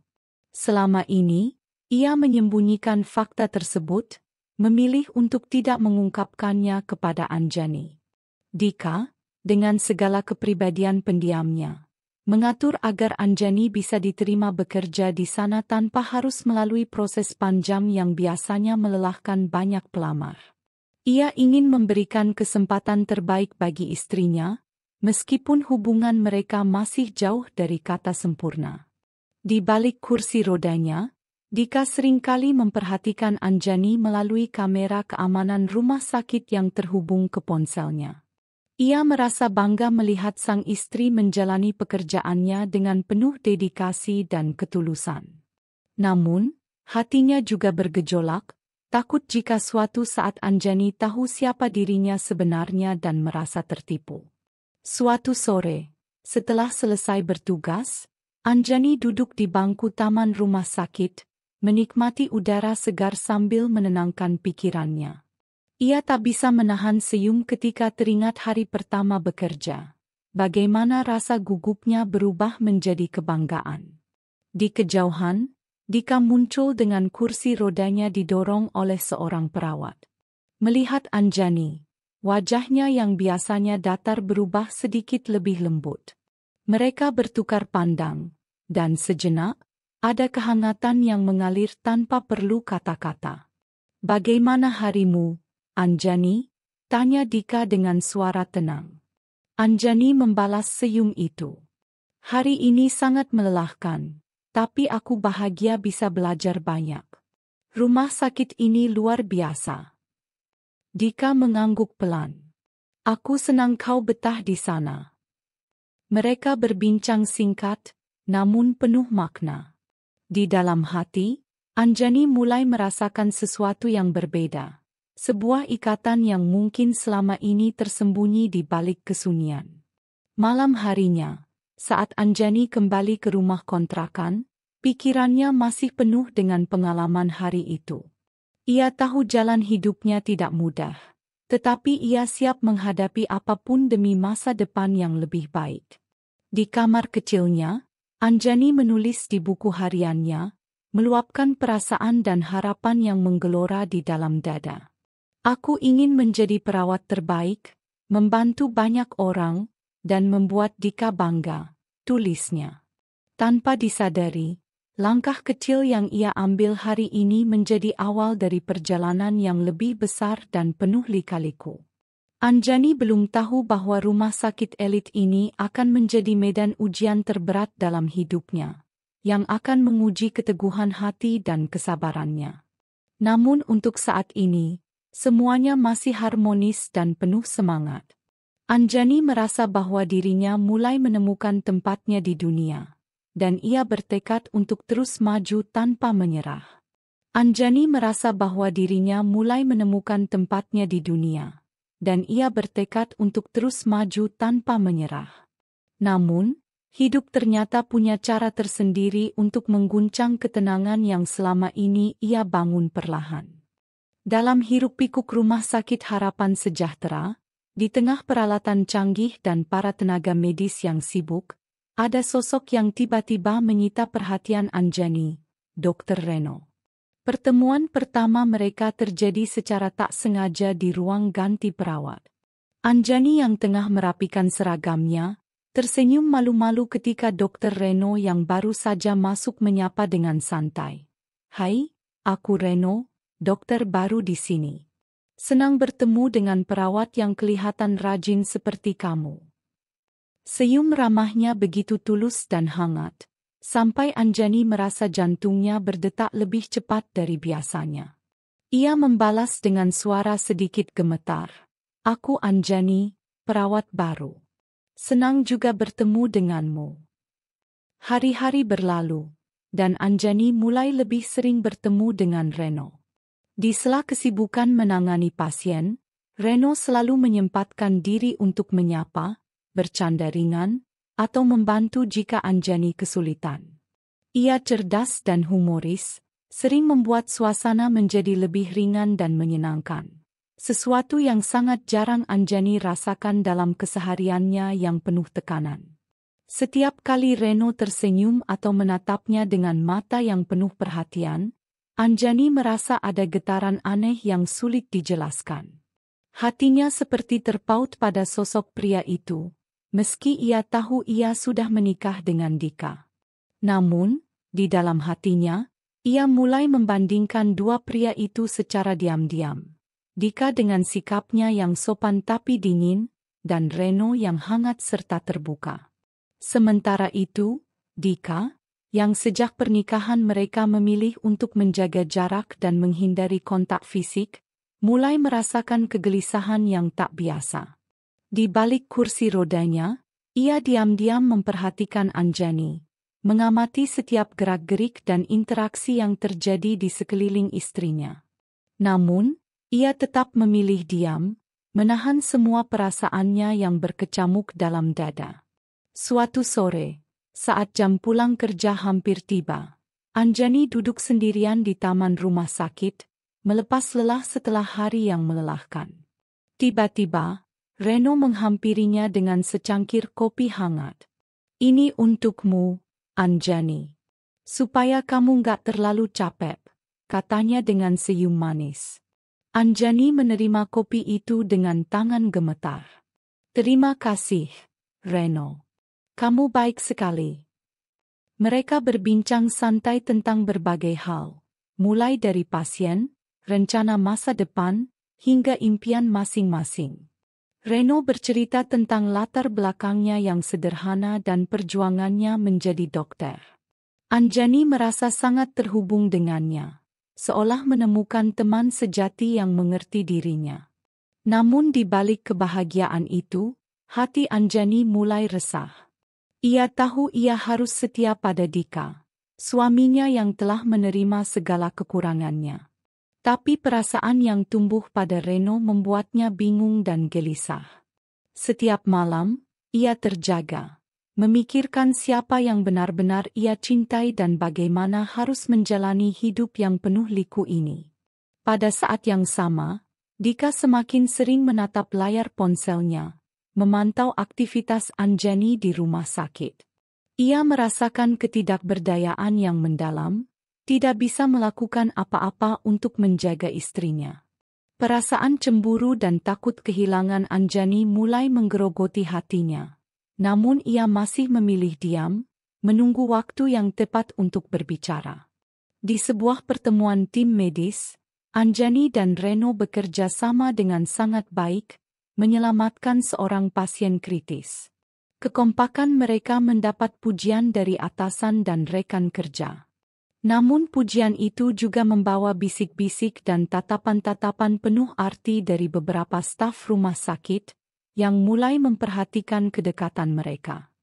Selama ini, ia menyembunyikan fakta tersebut, memilih untuk tidak mengungkapkannya kepada Anjani. Dika, dengan segala kepribadian pendiamnya, mengatur agar Anjani bisa diterima bekerja di sana tanpa harus melalui proses panjang yang biasanya melelahkan banyak pelamar. Ia ingin memberikan kesempatan terbaik bagi istrinya, meskipun hubungan mereka masih jauh dari kata sempurna. Di balik kursi rodanya, Dika seringkali memperhatikan Anjani melalui kamera keamanan rumah sakit yang terhubung ke ponselnya. Ia merasa bangga melihat sang istri menjalani pekerjaannya dengan penuh dedikasi dan ketulusan. Namun, hatinya juga bergejolak, takut jika suatu saat Anjani tahu siapa dirinya sebenarnya dan merasa tertipu. Suatu sore, setelah selesai bertugas, Anjani duduk di bangku taman rumah sakit, menikmati udara segar sambil menenangkan pikirannya. Ia tak bisa menahan senyum ketika teringat hari pertama bekerja. Bagaimana rasa gugupnya berubah menjadi kebanggaan. Di kejauhan, Dika muncul dengan kursi rodanya didorong oleh seorang perawat. Melihat Anjani, wajahnya yang biasanya datar berubah sedikit lebih lembut. Mereka bertukar pandang, dan sejenak, ada kehangatan yang mengalir tanpa perlu kata-kata. "Bagaimana harimu, Anjani?" tanya Dika dengan suara tenang. Anjani membalas senyum itu. "Hari ini sangat melelahkan, tapi aku bahagia bisa belajar banyak. Rumah sakit ini luar biasa." Dika mengangguk pelan. "Aku senang kau betah di sana." Mereka berbincang singkat, namun penuh makna. Di dalam hati, Anjani mulai merasakan sesuatu yang berbeda. Sebuah ikatan yang mungkin selama ini tersembunyi di balik kesunyian. Malam harinya, saat Anjani kembali ke rumah kontrakan, pikirannya masih penuh dengan pengalaman hari itu. Ia tahu jalan hidupnya tidak mudah, tetapi ia siap menghadapi apapun demi masa depan yang lebih baik. Di kamar kecilnya, Anjani menulis di buku hariannya, meluapkan perasaan dan harapan yang menggelora di dalam dada. "Aku ingin menjadi perawat terbaik, membantu banyak orang, dan membuat Dika bangga," tulisnya. Tanpa disadari, langkah kecil yang ia ambil hari ini menjadi awal dari perjalanan yang lebih besar dan penuh lika-liku. Anjani belum tahu bahwa rumah sakit elit ini akan menjadi medan ujian terberat dalam hidupnya, yang akan menguji keteguhan hati dan kesabarannya. Namun untuk saat ini, semuanya masih harmonis dan penuh semangat. Anjani merasa bahwa dirinya mulai menemukan tempatnya di dunia, dan ia bertekad untuk terus maju tanpa menyerah. Anjani merasa bahwa dirinya mulai menemukan tempatnya di dunia, dan ia bertekad untuk terus maju tanpa menyerah. Namun, hidup ternyata punya cara tersendiri untuk mengguncang ketenangan yang selama ini ia bangun perlahan. Dalam hiruk-pikuk rumah sakit Harapan Sejahtera, di tengah peralatan canggih dan para tenaga medis yang sibuk, ada sosok yang tiba-tiba menyita perhatian Anjani, Dr. Reno. Pertemuan pertama mereka terjadi secara tak sengaja di ruang ganti perawat. Anjani yang tengah merapikan seragamnya, tersenyum malu-malu ketika Dr. Reno yang baru saja masuk menyapa dengan santai. "Hai, aku Reno, dokter baru di sini. Senang bertemu dengan perawat yang kelihatan rajin seperti kamu." Senyum ramahnya begitu tulus dan hangat, sampai Anjani merasa jantungnya berdetak lebih cepat dari biasanya. Ia membalas dengan suara sedikit gemetar. "Aku Anjani, perawat baru. Senang juga bertemu denganmu." Hari-hari berlalu, dan Anjani mulai lebih sering bertemu dengan Reno. Di sela kesibukan menangani pasien, Reno selalu menyempatkan diri untuk menyapa, bercanda ringan, atau membantu jika Anjani kesulitan. Ia cerdas dan humoris, sering membuat suasana menjadi lebih ringan dan menyenangkan. Sesuatu yang sangat jarang Anjani rasakan dalam kesehariannya yang penuh tekanan. Setiap kali Reno tersenyum atau menatapnya dengan mata yang penuh perhatian, Anjani merasa ada getaran aneh yang sulit dijelaskan. Hatinya seperti terpaut pada sosok pria itu, meski ia tahu ia sudah menikah dengan Dika. Namun, di dalam hatinya, ia mulai membandingkan dua pria itu secara diam-diam. Dika dengan sikapnya yang sopan tapi dingin, dan Reno yang hangat serta terbuka. Sementara itu, Dika, yang sejak pernikahan mereka memilih untuk menjaga jarak dan menghindari kontak fisik, mulai merasakan kegelisahan yang tak biasa. Di balik kursi rodanya, ia diam-diam memperhatikan Anjani, mengamati setiap gerak-gerik dan interaksi yang terjadi di sekeliling istrinya. Namun, ia tetap memilih diam, menahan semua perasaannya yang berkecamuk dalam dada. Suatu sore, saat jam pulang kerja hampir tiba, Anjani duduk sendirian di taman rumah sakit, melepas lelah setelah hari yang melelahkan. Tiba-tiba, Reno menghampirinya dengan secangkir kopi hangat. "Ini untukmu, Anjani. Supaya kamu gak terlalu capek," katanya dengan senyum manis. Anjani menerima kopi itu dengan tangan gemetar. "Terima kasih, Reno. Kamu baik sekali." Mereka berbincang santai tentang berbagai hal, mulai dari pasien, rencana masa depan, hingga impian masing-masing. Reno bercerita tentang latar belakangnya yang sederhana dan perjuangannya menjadi dokter. Anjani merasa sangat terhubung dengannya, seolah menemukan teman sejati yang mengerti dirinya. Namun di balik kebahagiaan itu, hati Anjani mulai resah. Ia tahu ia harus setia pada Dika, suaminya yang telah menerima segala kekurangannya. Tapi perasaan yang tumbuh pada Reno membuatnya bingung dan gelisah. Setiap malam, ia terjaga, memikirkan siapa yang benar-benar ia cintai dan bagaimana harus menjalani hidup yang penuh liku ini. Pada saat yang sama, Dika semakin sering menatap layar ponselnya, memantau aktivitas Anjani di rumah sakit. Ia merasakan ketidakberdayaan yang mendalam, tidak bisa melakukan apa-apa untuk menjaga istrinya. Perasaan cemburu dan takut kehilangan Anjani mulai menggerogoti hatinya. Namun ia masih memilih diam, menunggu waktu yang tepat untuk berbicara. Di sebuah pertemuan tim medis, Anjani dan Reno bekerja sama dengan sangat baik, menyelamatkan seorang pasien kritis. Kekompakan mereka mendapat pujian dari atasan dan rekan kerja. Namun pujian itu juga membawa bisik-bisik dan tatapan-tatapan penuh arti dari beberapa staf rumah sakit yang mulai memperhatikan kedekatan mereka.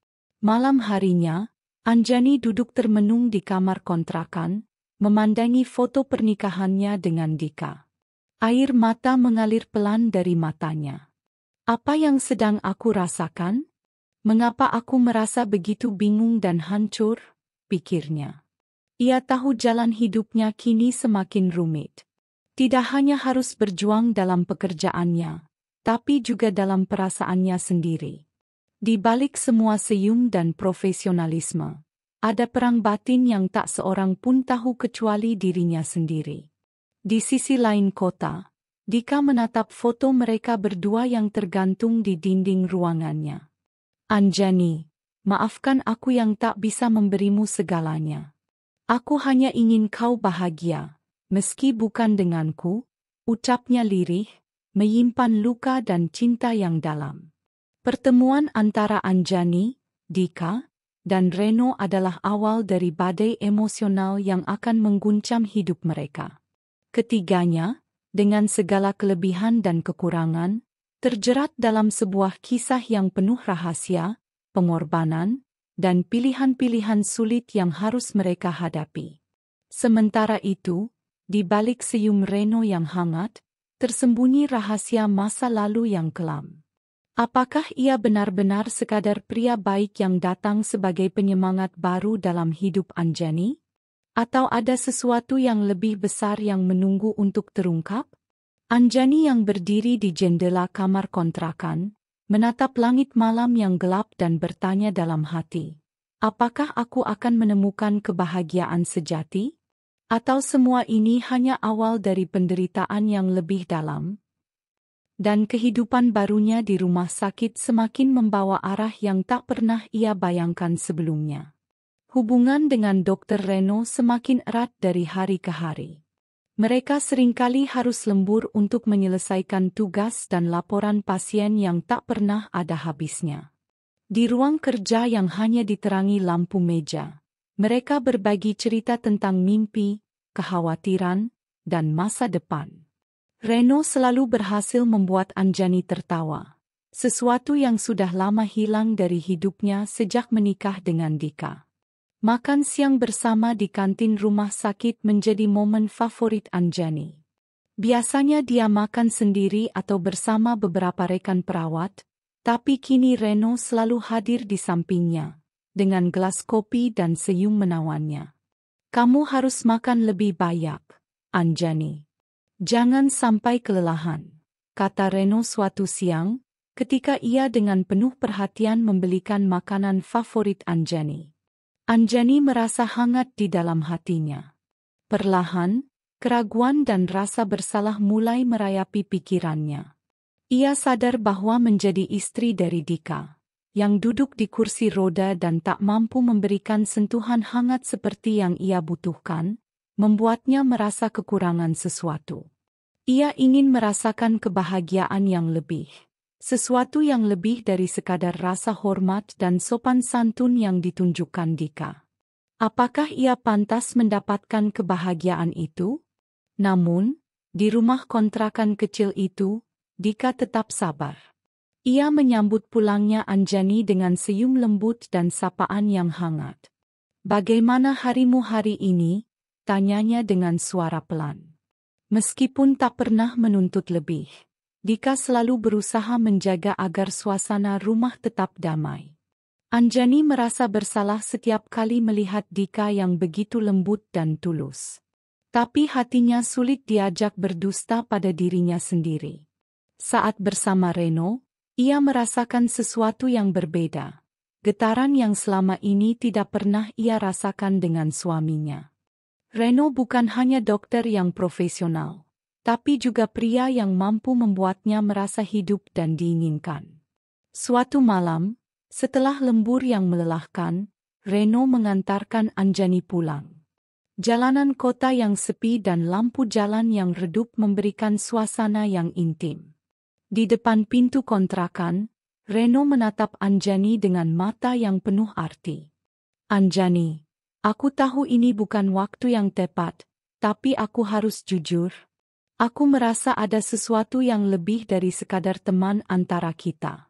Malam harinya, Anjani duduk termenung di kamar kontrakan, memandangi foto pernikahannya dengan Dika. Air mata mengalir pelan dari matanya. Apa yang sedang aku rasakan? Mengapa aku merasa begitu bingung dan hancur? Pikirnya. Ia tahu jalan hidupnya kini semakin rumit. Tidak hanya harus berjuang dalam pekerjaannya, tapi juga dalam perasaannya sendiri. Di balik semua senyum dan profesionalisme, ada perang batin yang tak seorang pun tahu kecuali dirinya sendiri. Di sisi lain kota, Dika menatap foto mereka berdua yang tergantung di dinding ruangannya. Anjani, maafkan aku yang tak bisa memberimu segalanya. Aku hanya ingin kau bahagia, meski bukan denganku, ucapnya lirih, menyimpan luka dan cinta yang dalam. Pertemuan antara Anjani, Dika, dan Reno adalah awal dari badai emosional yang akan mengguncang hidup mereka. Ketiganya, dengan segala kelebihan dan kekurangan, terjerat dalam sebuah kisah yang penuh rahasia, pengorbanan, dan pilihan-pilihan sulit yang harus mereka hadapi. Sementara itu, di balik senyum Reno yang hangat, tersembunyi rahasia masa lalu yang kelam. Apakah ia benar-benar sekadar pria baik yang datang sebagai penyemangat baru dalam hidup Anjani? Atau ada sesuatu yang lebih besar yang menunggu untuk terungkap? Anjani yang berdiri di jendela kamar kontrakan, menatap langit malam yang gelap dan bertanya dalam hati, apakah aku akan menemukan kebahagiaan sejati? Atau semua ini hanya awal dari penderitaan yang lebih dalam? Dan kehidupan barunya di rumah sakit semakin membawa arah yang tak pernah ia bayangkan sebelumnya. Hubungan dengan Dr. Reno semakin erat dari hari ke hari. Mereka seringkali harus lembur untuk menyelesaikan tugas dan laporan pasien yang tak pernah ada habisnya. Di ruang kerja yang hanya diterangi lampu meja, mereka berbagi cerita tentang mimpi, kekhawatiran, dan masa depan. Reno selalu berhasil membuat Anjani tertawa, sesuatu yang sudah lama hilang dari hidupnya sejak menikah dengan Dika. Makan siang bersama di kantin rumah sakit menjadi momen favorit Anjani. Biasanya dia makan sendiri atau bersama beberapa rekan perawat, tapi kini Reno selalu hadir di sampingnya, dengan gelas kopi dan senyum menawannya. Kamu harus makan lebih banyak, Anjani. Jangan sampai kelelahan, kata Reno suatu siang, ketika ia dengan penuh perhatian membelikan makanan favorit Anjani. Anjani merasa hangat di dalam hatinya. Perlahan, keraguan dan rasa bersalah mulai merayapi pikirannya. Ia sadar bahwa menjadi istri dari Dika, yang duduk di kursi roda dan tak mampu memberikan sentuhan hangat seperti yang ia butuhkan, membuatnya merasa kekurangan sesuatu. Ia ingin merasakan kebahagiaan yang lebih, sesuatu yang lebih dari sekadar rasa hormat dan sopan santun yang ditunjukkan Dika. Apakah ia pantas mendapatkan kebahagiaan itu? Namun, di rumah kontrakan kecil itu, Dika tetap sabar. Ia menyambut pulangnya Anjani dengan senyum lembut dan sapaan yang hangat. Bagaimana harimu hari ini? Tanyanya dengan suara pelan. Meskipun tak pernah menuntut lebih, Dika selalu berusaha menjaga agar suasana rumah tetap damai. Anjani merasa bersalah setiap kali melihat Dika yang begitu lembut dan tulus. Tapi hatinya sulit diajak berdusta pada dirinya sendiri. Saat bersama Reno, ia merasakan sesuatu yang berbeda. Getaran yang selama ini tidak pernah ia rasakan dengan suaminya. Reno bukan hanya dokter yang profesional, tapi juga pria yang mampu membuatnya merasa hidup dan diinginkan. Suatu malam, setelah lembur yang melelahkan, Reno mengantarkan Anjani pulang. Jalanan kota yang sepi dan lampu jalan yang redup memberikan suasana yang intim. Di depan pintu kontrakan, Reno menatap Anjani dengan mata yang penuh arti. Anjani, aku tahu ini bukan waktu yang tepat, tapi aku harus jujur. Aku merasa ada sesuatu yang lebih dari sekadar teman antara kita.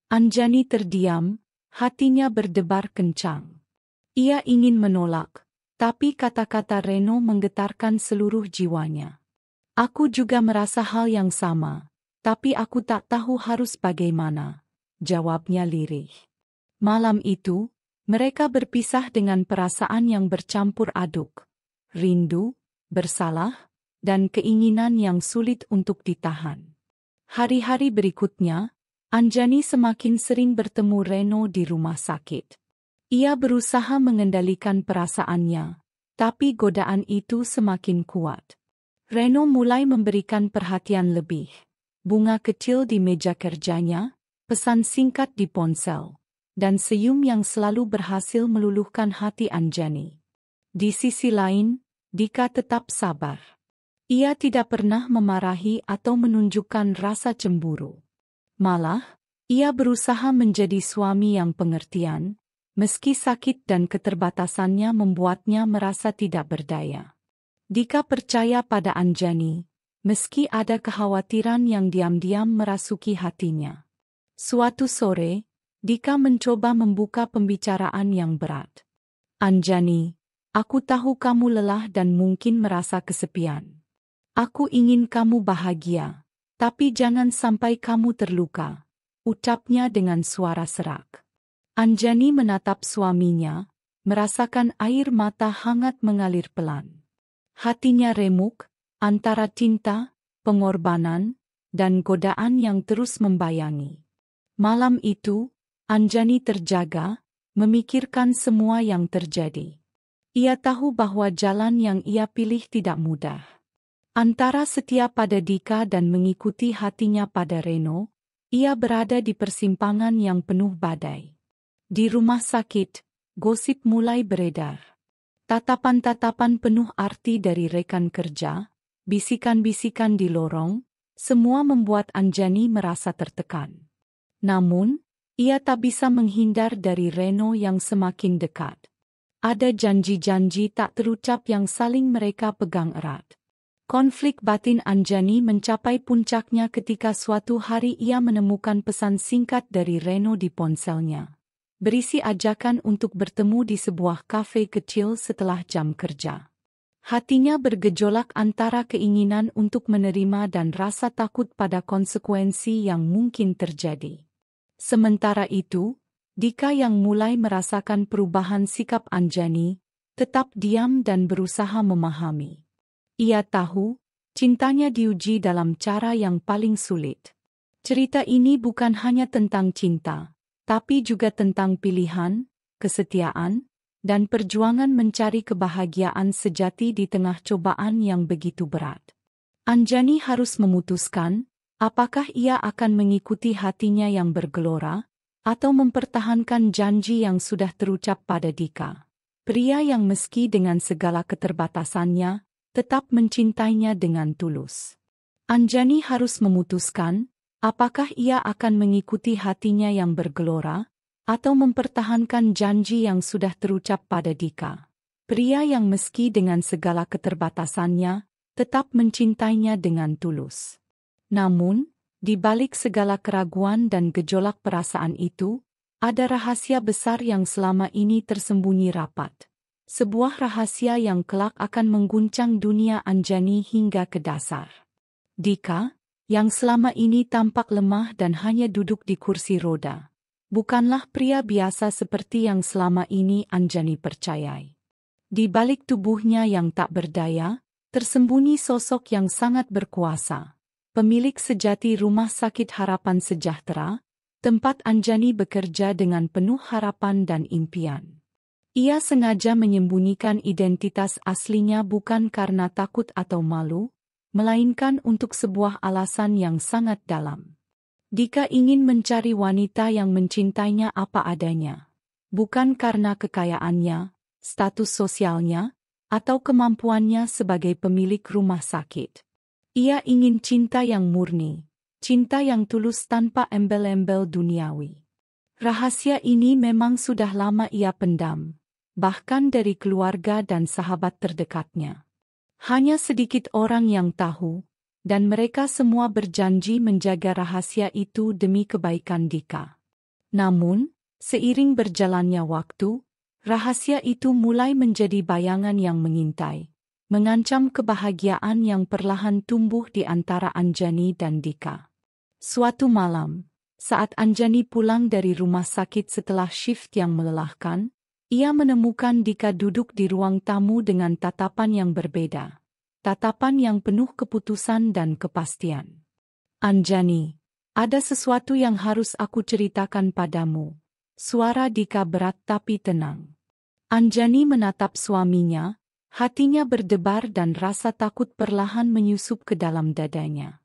Anjani terdiam, hatinya berdebar kencang. Ia ingin menolak, tapi kata-kata Reno menggetarkan seluruh jiwanya. Aku juga merasa hal yang sama, tapi aku tak tahu harus bagaimana, jawabnya lirih. Malam itu, mereka berpisah dengan perasaan yang bercampur aduk. Rindu, bersalah, dan keinginan yang sulit untuk ditahan. Hari-hari berikutnya, Anjani semakin sering bertemu Reno di rumah sakit. Ia berusaha mengendalikan perasaannya, tapi godaan itu semakin kuat. Reno mulai memberikan perhatian lebih. Bunga kecil di meja kerjanya, pesan singkat di ponsel, dan senyum yang selalu berhasil meluluhkan hati Anjani. Di sisi lain, Dika tetap sabar. Ia tidak pernah memarahi atau menunjukkan rasa cemburu. Malah, ia berusaha menjadi suami yang pengertian, meski sakit dan keterbatasannya membuatnya merasa tidak berdaya. Dika percaya pada Anjani, meski ada kekhawatiran yang diam-diam merasuki hatinya. Suatu sore, Dika mencoba membuka pembicaraan yang berat. Anjani, aku tahu kamu lelah dan mungkin merasa kesepian. Aku ingin kamu bahagia, tapi jangan sampai kamu terluka, ucapnya dengan suara serak. Anjani menatap suaminya, merasakan air mata hangat mengalir pelan. Hatinya remuk, antara cinta, pengorbanan, dan godaan yang terus membayangi. Malam itu, Anjani terjaga, memikirkan semua yang terjadi. Ia tahu bahwa jalan yang ia pilih tidak mudah. Antara setia pada Dika dan mengikuti hatinya pada Reno, ia berada di persimpangan yang penuh badai. Di rumah sakit, gosip mulai beredar. Tatapan-tatapan penuh arti dari rekan kerja, bisikan-bisikan di lorong, semua membuat Anjani merasa tertekan. Namun, ia tak bisa menghindar dari Reno yang semakin dekat. Ada janji-janji tak terucap yang saling mereka pegang erat. Konflik batin Anjani mencapai puncaknya ketika suatu hari ia menemukan pesan singkat dari Reno di ponselnya. Berisi ajakan untuk bertemu di sebuah kafe kecil setelah jam kerja. Hatinya bergejolak antara keinginan untuk menerima dan rasa takut pada konsekuensi yang mungkin terjadi. Sementara itu, Dika yang mulai merasakan perubahan sikap Anjani, tetap diam dan berusaha memahami. Ia tahu, cintanya diuji dalam cara yang paling sulit. Cerita ini bukan hanya tentang cinta, tapi juga tentang pilihan, kesetiaan, dan perjuangan mencari kebahagiaan sejati di tengah cobaan yang begitu berat. Anjani harus memutuskan, apakah ia akan mengikuti hatinya yang bergelora, atau mempertahankan janji yang sudah terucap pada Dika. Pria yang meski dengan segala keterbatasannya, tetap mencintainya dengan tulus. Anjani harus memutuskan, apakah ia akan mengikuti hatinya yang bergelora, atau mempertahankan janji yang sudah terucap pada Dika. Pria yang meski dengan segala keterbatasannya, tetap mencintainya dengan tulus. Namun, di balik segala keraguan dan gejolak perasaan itu, ada rahasia besar yang selama ini tersembunyi rapat. Sebuah rahasia yang kelak akan mengguncang dunia Anjani hingga ke dasar. Dika, yang selama ini tampak lemah dan hanya duduk di kursi roda, bukanlah pria biasa seperti yang selama ini Anjani percayai. Di balik tubuhnya yang tak berdaya, tersembunyi sosok yang sangat berkuasa. Pemilik sejati Rumah Sakit Harapan Sejahtera, tempat Anjani bekerja dengan penuh harapan dan impian. Ia sengaja menyembunyikan identitas aslinya bukan karena takut atau malu, melainkan untuk sebuah alasan yang sangat dalam. Dika ingin mencari wanita yang mencintainya apa adanya. bukan karena kekayaannya, status sosialnya, atau kemampuannya sebagai pemilik rumah sakit. Ia ingin cinta yang murni, cinta yang tulus tanpa embel-embel duniawi. Rahasia ini memang sudah lama ia pendam, bahkan dari keluarga dan sahabat terdekatnya. Hanya sedikit orang yang tahu, dan mereka semua berjanji menjaga rahasia itu demi kebaikan Dika. Namun, seiring berjalannya waktu, rahasia itu mulai menjadi bayangan yang mengintai, mengancam kebahagiaan yang perlahan tumbuh di antara Anjani dan Dika. Suatu malam, saat Anjani pulang dari rumah sakit setelah shift yang melelahkan, ia menemukan Dika duduk di ruang tamu dengan tatapan yang berbeda. Tatapan yang penuh keputusan dan kepastian. Anjani, ada sesuatu yang harus aku ceritakan padamu. Suara Dika berat tapi tenang. Anjani menatap suaminya, hatinya berdebar dan rasa takut perlahan menyusup ke dalam dadanya.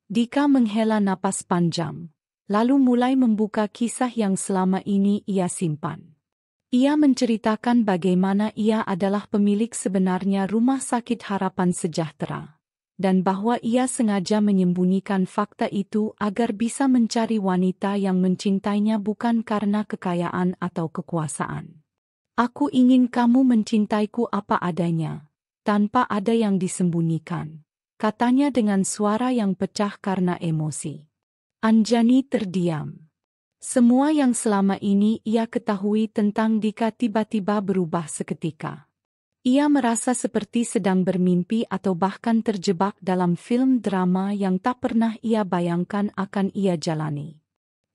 Dika menghela napas panjang, lalu mulai membuka kisah yang selama ini ia simpan. Ia menceritakan bagaimana ia adalah pemilik sebenarnya Rumah Sakit Harapan Sejahtera, dan bahwa ia sengaja menyembunyikan fakta itu agar bisa mencari wanita yang mencintainya bukan karena kekayaan atau kekuasaan. Aku ingin kamu mencintaiku apa adanya, tanpa ada yang disembunyikan, katanya dengan suara yang pecah karena emosi. Anjani terdiam. Semua yang selama ini ia ketahui tentang Dika tiba-tiba berubah seketika. Ia merasa seperti sedang bermimpi atau bahkan terjebak dalam film drama yang tak pernah ia bayangkan akan ia jalani.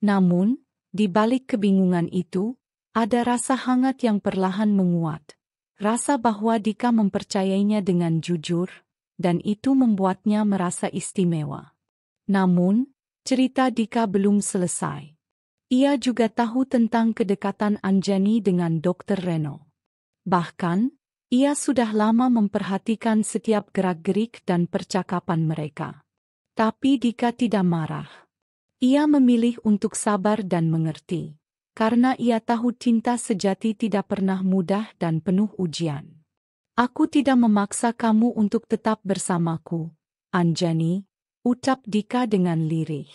Namun, di balik kebingungan itu, ada rasa hangat yang perlahan menguat. Rasa bahwa Dika mempercayainya dengan jujur, dan itu membuatnya merasa istimewa. Namun, cerita Dika belum selesai. Ia juga tahu tentang kedekatan Anjani dengan Dr. Reno. Bahkan, ia sudah lama memperhatikan setiap gerak-gerik dan percakapan mereka. Tapi Dika tidak marah. Ia memilih untuk sabar dan mengerti, karena ia tahu cinta sejati tidak pernah mudah dan penuh ujian. Aku tidak memaksa kamu untuk tetap bersamaku, Anjani, ucap Dika dengan lirih.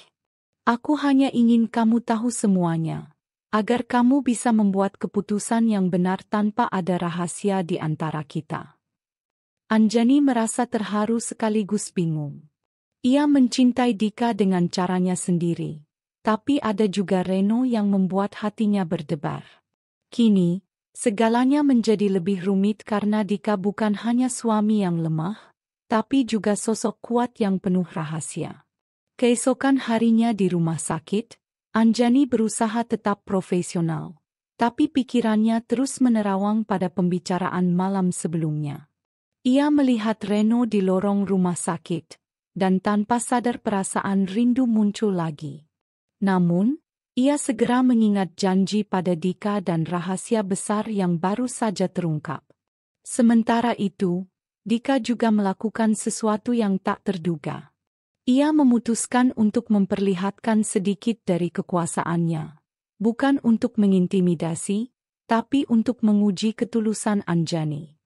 Aku hanya ingin kamu tahu semuanya, agar kamu bisa membuat keputusan yang benar tanpa ada rahasia di antara kita. Anjani merasa terharu sekaligus bingung. Ia mencintai Dika dengan caranya sendiri, tapi ada juga Reno yang membuat hatinya berdebar. Kini, segalanya menjadi lebih rumit karena Dika bukan hanya suami yang lemah, tapi juga sosok kuat yang penuh rahasia. Keesokan harinya di rumah sakit, Anjani berusaha tetap profesional, tapi pikirannya terus menerawang pada pembicaraan malam sebelumnya. Ia melihat Reno di lorong rumah sakit, dan tanpa sadar perasaan rindu muncul lagi. Namun, ia segera mengingat janji pada Dika dan rahasia besar yang baru saja terungkap. Sementara itu, Dika juga melakukan sesuatu yang tak terduga. Ia memutuskan untuk memperlihatkan sedikit dari kekuasaannya, bukan untuk mengintimidasi, tapi untuk menguji ketulusan Anjani.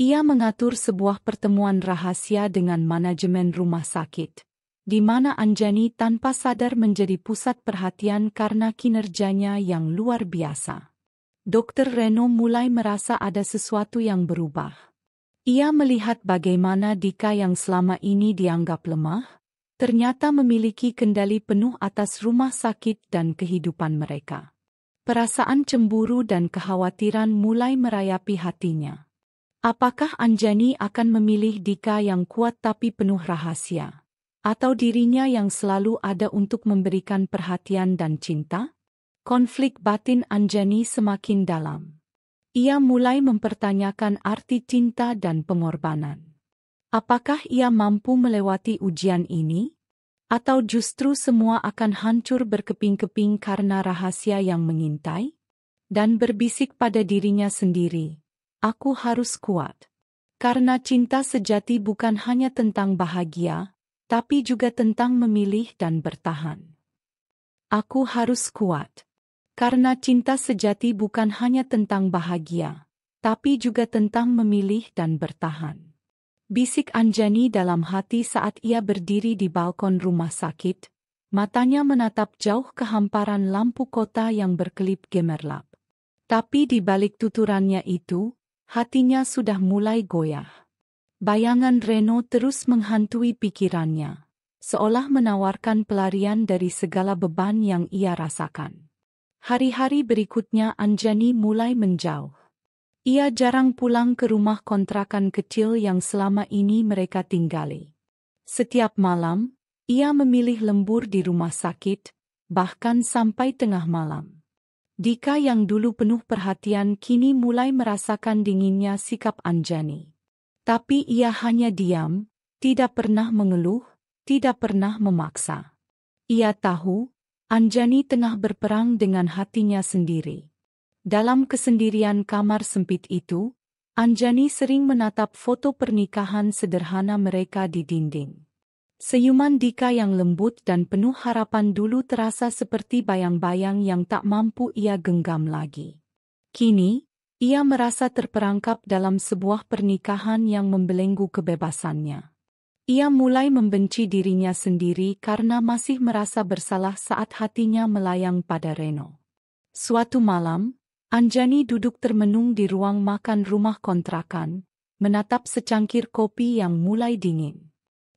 Ia mengatur sebuah pertemuan rahasia dengan manajemen rumah sakit, di mana Anjani tanpa sadar menjadi pusat perhatian karena kinerjanya yang luar biasa. Dr. Reno mulai merasa ada sesuatu yang berubah. Ia melihat bagaimana Dika yang selama ini dianggap lemah, ternyata memiliki kendali penuh atas rumah sakit dan kehidupan mereka. Perasaan cemburu dan kekhawatiran mulai merayapi hatinya. Apakah Anjani akan memilih Dika yang kuat tapi penuh rahasia? Atau dirinya yang selalu ada untuk memberikan perhatian dan cinta? Konflik batin Anjani semakin dalam. Ia mulai mempertanyakan arti cinta dan pengorbanan. Apakah ia mampu melewati ujian ini? Atau justru semua akan hancur berkeping-keping karena rahasia yang mengintai? Dan berbisik pada dirinya sendiri, aku harus kuat. Karena cinta sejati bukan hanya tentang bahagia, tapi juga tentang memilih dan bertahan. Aku harus kuat. Karena cinta sejati bukan hanya tentang bahagia, tapi juga tentang memilih dan bertahan. Bisik Anjani dalam hati saat ia berdiri di balkon rumah sakit, matanya menatap jauh ke hamparan lampu kota yang berkelip gemerlap. Tapi di balik tuturannya itu, hatinya sudah mulai goyah. Bayangan Reno terus menghantui pikirannya, seolah menawarkan pelarian dari segala beban yang ia rasakan. Hari-hari berikutnya Anjani mulai menjauh. Ia jarang pulang ke rumah kontrakan kecil yang selama ini mereka tinggali. Setiap malam, ia memilih lembur di rumah sakit, bahkan sampai tengah malam. Dika yang dulu penuh perhatian kini mulai merasakan dinginnya sikap Anjani. Tapi ia hanya diam, tidak pernah mengeluh, tidak pernah memaksa. Ia tahu, Anjani tengah berperang dengan hatinya sendiri. Dalam kesendirian kamar sempit itu, Anjani sering menatap foto pernikahan sederhana mereka di dinding. Senyuman Dika yang lembut dan penuh harapan dulu terasa seperti bayang-bayang yang tak mampu ia genggam lagi. Kini, ia merasa terperangkap dalam sebuah pernikahan yang membelenggu kebebasannya. Ia mulai membenci dirinya sendiri karena masih merasa bersalah saat hatinya melayang pada Reno. Suatu malam, Anjani duduk termenung di ruang makan rumah kontrakan, menatap secangkir kopi yang mulai dingin.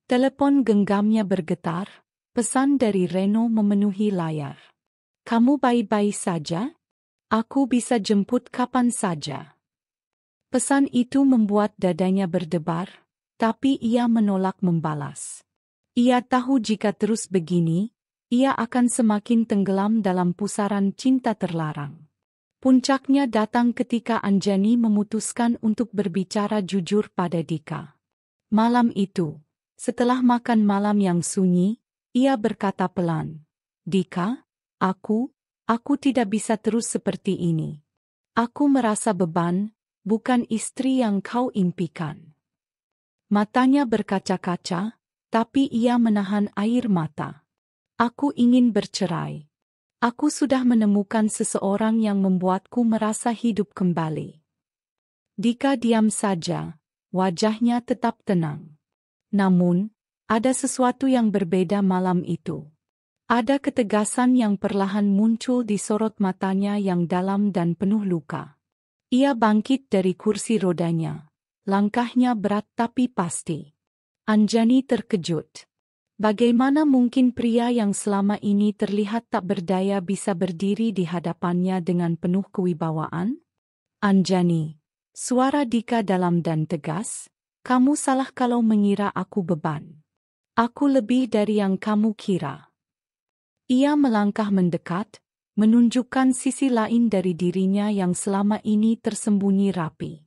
Telepon genggamnya bergetar, pesan dari Reno memenuhi layar. "Kamu baik-baik saja? Aku bisa jemput kapan saja." Pesan itu membuat dadanya berdebar, tapi ia menolak membalas. Ia tahu jika terus begini, ia akan semakin tenggelam dalam pusaran cinta terlarang. Puncaknya datang ketika Anjani memutuskan untuk berbicara jujur pada Dika. Malam itu, setelah makan malam yang sunyi, ia berkata pelan, "Dika, aku tidak bisa terus seperti ini. Aku merasa beban, bukan istri yang kau impikan." Matanya berkaca-kaca, tapi ia menahan air mata. "Aku ingin bercerai. Aku sudah menemukan seseorang yang membuatku merasa hidup kembali." Dika diam saja, wajahnya tetap tenang. Namun, ada sesuatu yang berbeda malam itu. Ada ketegasan yang perlahan muncul di sorot matanya yang dalam dan penuh luka. Ia bangkit dari kursi rodanya. Langkahnya berat tapi pasti. Anjani terkejut. Bagaimana mungkin pria yang selama ini terlihat tak berdaya bisa berdiri di hadapannya dengan penuh kewibawaan? "Anjani," suara Dika dalam dan tegas, "kamu salah kalau mengira aku beban. Aku lebih dari yang kamu kira." Ia melangkah mendekat, menunjukkan sisi lain dari dirinya yang selama ini tersembunyi rapi.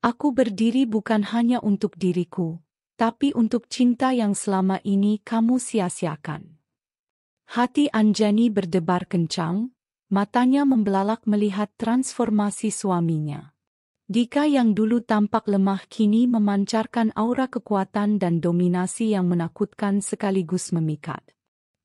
"Aku berdiri bukan hanya untuk diriku, tapi untuk cinta yang selama ini kamu sia-siakan." Hati Anjani berdebar kencang, matanya membelalak melihat transformasi suaminya. Dika yang dulu tampak lemah kini memancarkan aura kekuatan dan dominasi yang menakutkan sekaligus memikat.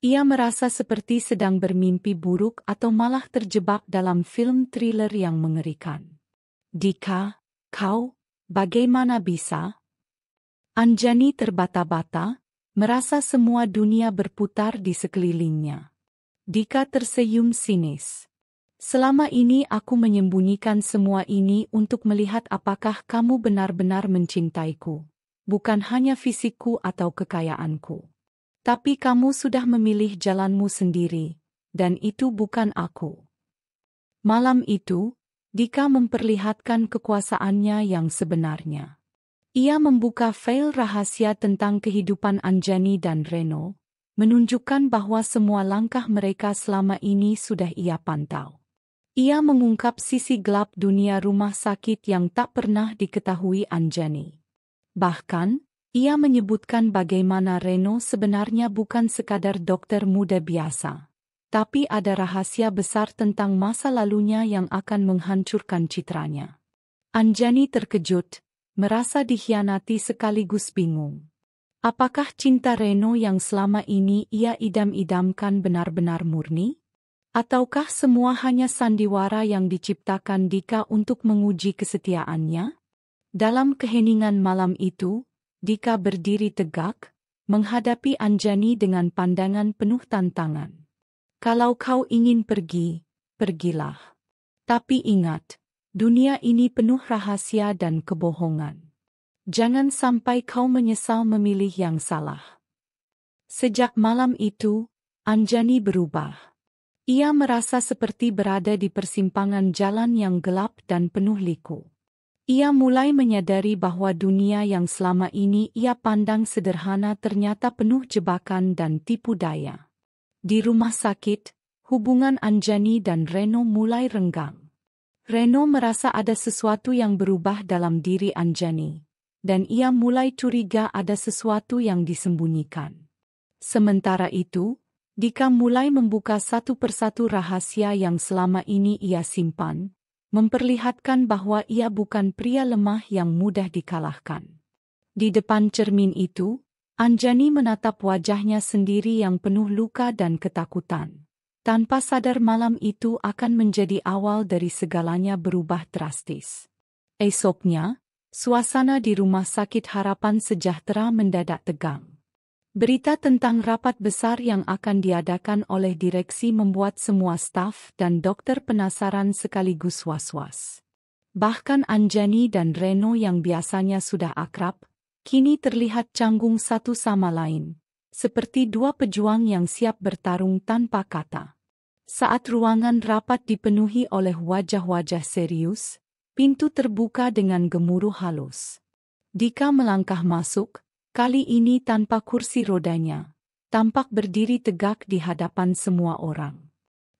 Ia merasa seperti sedang bermimpi buruk atau malah terjebak dalam film thriller yang mengerikan. "Dika, kau, bagaimana bisa?" Anjani terbata-bata, merasa semua dunia berputar di sekelilingnya. Dika tersenyum sinis. "Selama ini aku menyembunyikan semua ini untuk melihat apakah kamu benar-benar mencintaiku, bukan hanya fisikku atau kekayaanku. Tapi kamu sudah memilih jalanmu sendiri, dan itu bukan aku." Malam itu, Dika memperlihatkan kekuasaannya yang sebenarnya. Ia membuka file rahasia tentang kehidupan Anjani dan Reno, menunjukkan bahwa semua langkah mereka selama ini sudah ia pantau. Ia mengungkap sisi gelap dunia rumah sakit yang tak pernah diketahui Anjani. Bahkan, ia menyebutkan bagaimana Reno sebenarnya bukan sekadar dokter muda biasa, tapi ada rahasia besar tentang masa lalunya yang akan menghancurkan citranya. Anjani terkejut, merasa dikhianati sekaligus bingung. Apakah cinta Reno yang selama ini ia idam-idamkan benar-benar murni? Ataukah semua hanya sandiwara yang diciptakan Dika untuk menguji kesetiaannya? Dalam keheningan malam itu, Dika berdiri tegak, menghadapi Anjani dengan pandangan penuh tantangan. Kalau kau ingin pergi, pergilah. Tapi ingat, dunia ini penuh rahasia dan kebohongan. Jangan sampai kau menyesal memilih yang salah. Sejak malam itu, Anjani berubah. Ia merasa seperti berada di persimpangan jalan yang gelap dan penuh liku. Ia mulai menyadari bahwa dunia yang selama ini ia pandang sederhana ternyata penuh jebakan dan tipu daya. Di rumah sakit, hubungan Anjani dan Reno mulai renggang. Reno merasa ada sesuatu yang berubah dalam diri Anjani, dan ia mulai curiga ada sesuatu yang disembunyikan. Sementara itu, Dika mulai membuka satu persatu rahasia yang selama ini ia simpan, memperlihatkan bahwa ia bukan pria lemah yang mudah dikalahkan. Di depan cermin itu, Anjani menatap wajahnya sendiri yang penuh luka dan ketakutan. Tanpa sadar malam itu akan menjadi awal dari segalanya berubah drastis. Esoknya, suasana di Rumah Sakit Harapan Sejahtera mendadak tegang. Berita tentang rapat besar yang akan diadakan oleh direksi membuat semua staf dan dokter penasaran sekaligus was-was. Bahkan Anjani dan Reno yang biasanya sudah akrab, kini terlihat canggung satu sama lain, seperti dua pejuang yang siap bertarung tanpa kata. Saat ruangan rapat dipenuhi oleh wajah-wajah serius, pintu terbuka dengan gemuruh halus. Dika melangkah masuk, kali ini tanpa kursi rodanya, tampak berdiri tegak di hadapan semua orang.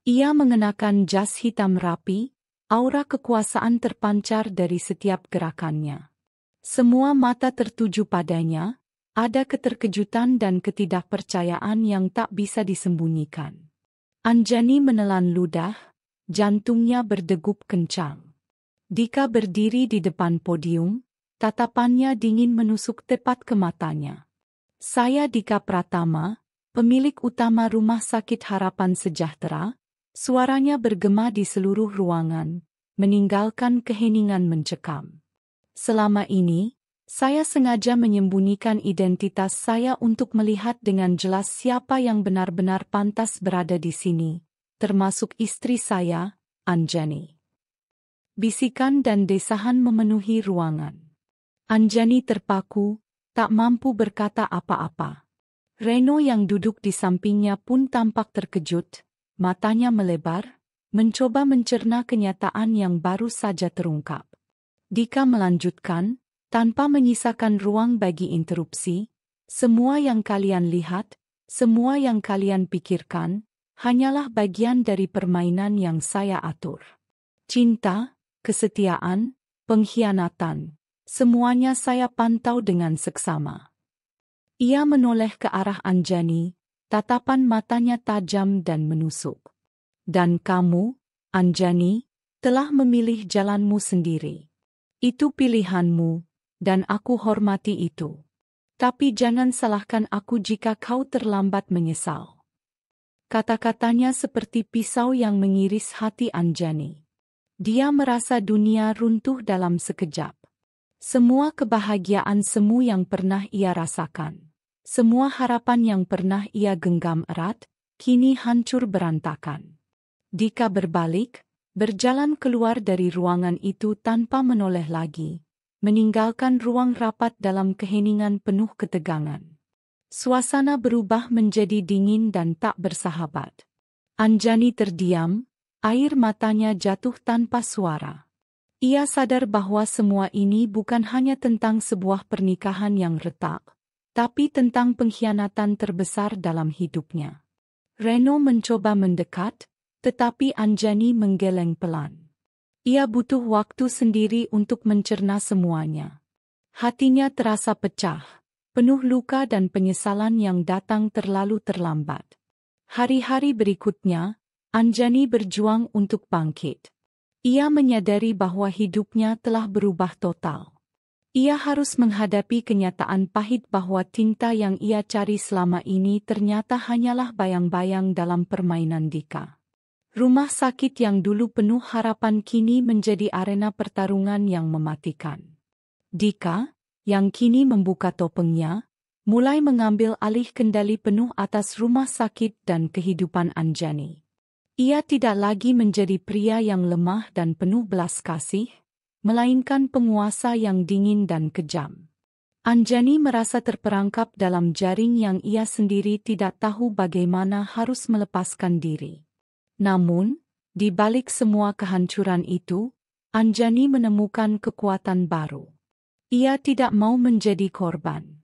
Ia mengenakan jas hitam rapi, aura kekuasaan terpancar dari setiap gerakannya. Semua mata tertuju padanya, ada keterkejutan dan ketidakpercayaan yang tak bisa disembunyikan. Anjani menelan ludah, jantungnya berdegup kencang. Dika berdiri di depan podium, tatapannya dingin menusuk tepat ke matanya. Saya Dika Pratama, pemilik utama Rumah Sakit Harapan Sejahtera, suaranya bergema di seluruh ruangan, meninggalkan keheningan mencekam. Selama ini, saya sengaja menyembunyikan identitas saya untuk melihat dengan jelas siapa yang benar-benar pantas berada di sini, termasuk istri saya, Anjani. Bisikan dan desahan memenuhi ruangan. Anjani terpaku, tak mampu berkata apa-apa. Reno yang duduk di sampingnya pun tampak terkejut, matanya melebar, mencoba mencerna kenyataan yang baru saja terungkap. Dika melanjutkan, tanpa menyisakan ruang bagi interupsi, semua yang kalian lihat, semua yang kalian pikirkan, hanyalah bagian dari permainan yang saya atur. Cinta, kesetiaan, pengkhianatan, semuanya saya pantau dengan seksama. Ia menoleh ke arah Anjani, tatapan matanya tajam dan menusuk. Dan kamu, Anjani, telah memilih jalanmu sendiri. Itu pilihanmu, dan aku hormati itu. Tapi jangan salahkan aku jika kau terlambat menyesal. Kata-katanya seperti pisau yang mengiris hati Anjani. Dia merasa dunia runtuh dalam sekejap. Semua kebahagiaan semu yang pernah ia rasakan, semua harapan yang pernah ia genggam erat, kini hancur berantakan. Dika berbalik, berjalan keluar dari ruangan itu tanpa menoleh lagi, meninggalkan ruang rapat dalam keheningan penuh ketegangan. Suasana berubah menjadi dingin dan tak bersahabat. Anjani terdiam, air matanya jatuh tanpa suara. Ia sadar bahwa semua ini bukan hanya tentang sebuah pernikahan yang retak, tapi tentang pengkhianatan terbesar dalam hidupnya. Reno mencoba mendekat, tetapi Anjani menggeleng pelan. Ia butuh waktu sendiri untuk mencerna semuanya. Hatinya terasa pecah, penuh luka dan penyesalan yang datang terlalu terlambat. Hari-hari berikutnya, Anjani berjuang untuk bangkit. Ia menyadari bahwa hidupnya telah berubah total. Ia harus menghadapi kenyataan pahit bahwa cinta yang ia cari selama ini ternyata hanyalah bayang-bayang dalam permainan Dika. Rumah sakit yang dulu penuh harapan kini menjadi arena pertarungan yang mematikan. Dika, yang kini membuka topengnya, mulai mengambil alih kendali penuh atas rumah sakit dan kehidupan Anjani. Ia tidak lagi menjadi pria yang lemah dan penuh belas kasih, melainkan penguasa yang dingin dan kejam. Anjani merasa terperangkap dalam jaring yang ia sendiri tidak tahu bagaimana harus melepaskan diri. Namun, di balik semua kehancuran itu, Anjani menemukan kekuatan baru. Ia tidak mau menjadi korban.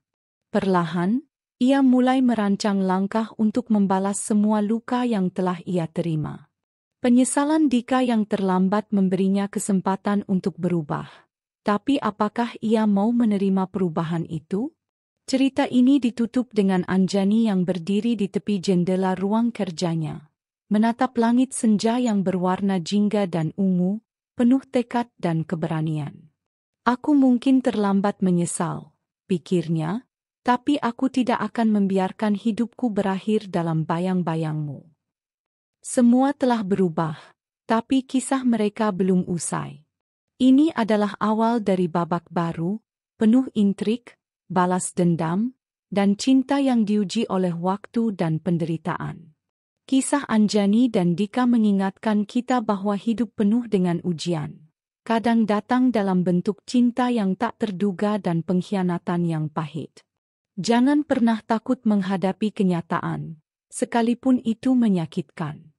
Perlahan, ia mulai merancang langkah untuk membalas semua luka yang telah ia terima. Penyesalan Dika yang terlambat memberinya kesempatan untuk berubah. Tapi apakah ia mau menerima perubahan itu? Cerita ini ditutup dengan Anjani yang berdiri di tepi jendela ruang kerjanya, menatap langit senja yang berwarna jingga dan ungu, penuh tekad dan keberanian. Aku mungkin terlambat menyesal, pikirnya, tapi aku tidak akan membiarkan hidupku berakhir dalam bayang-bayangmu. Semua telah berubah, tapi kisah mereka belum usai. Ini adalah awal dari babak baru, penuh intrik, balas dendam, dan cinta yang diuji oleh waktu dan penderitaan. Kisah Anjani dan Dika mengingatkan kita bahwa hidup penuh dengan ujian. Kadang datang dalam bentuk cinta yang tak terduga dan pengkhianatan yang pahit. Jangan pernah takut menghadapi kenyataan, sekalipun itu menyakitkan.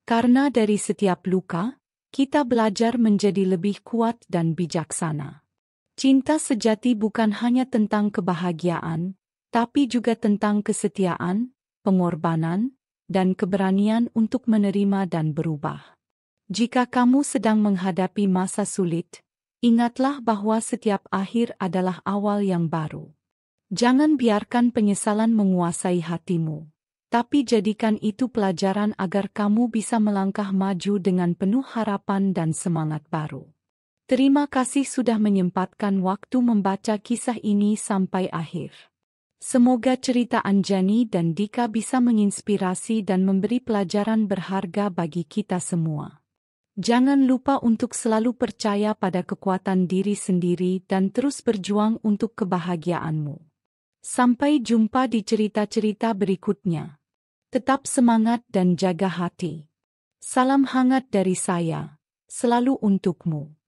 Karena dari setiap luka, kita belajar menjadi lebih kuat dan bijaksana. Cinta sejati bukan hanya tentang kebahagiaan, tapi juga tentang kesetiaan, pengorbanan, dan keberanian untuk menerima dan berubah. Jika kamu sedang menghadapi masa sulit, ingatlah bahwa setiap akhir adalah awal yang baru. Jangan biarkan penyesalan menguasai hatimu. Tapi jadikan itu pelajaran agar kamu bisa melangkah maju dengan penuh harapan dan semangat baru. Terima kasih sudah menyempatkan waktu membaca kisah ini sampai akhir. Semoga cerita Anjani dan Dika bisa menginspirasi dan memberi pelajaran berharga bagi kita semua. Jangan lupa untuk selalu percaya pada kekuatan diri sendiri dan terus berjuang untuk kebahagiaanmu. Sampai jumpa di cerita-cerita berikutnya. Tetap semangat dan jaga hati. Salam hangat dari saya, selalu untukmu.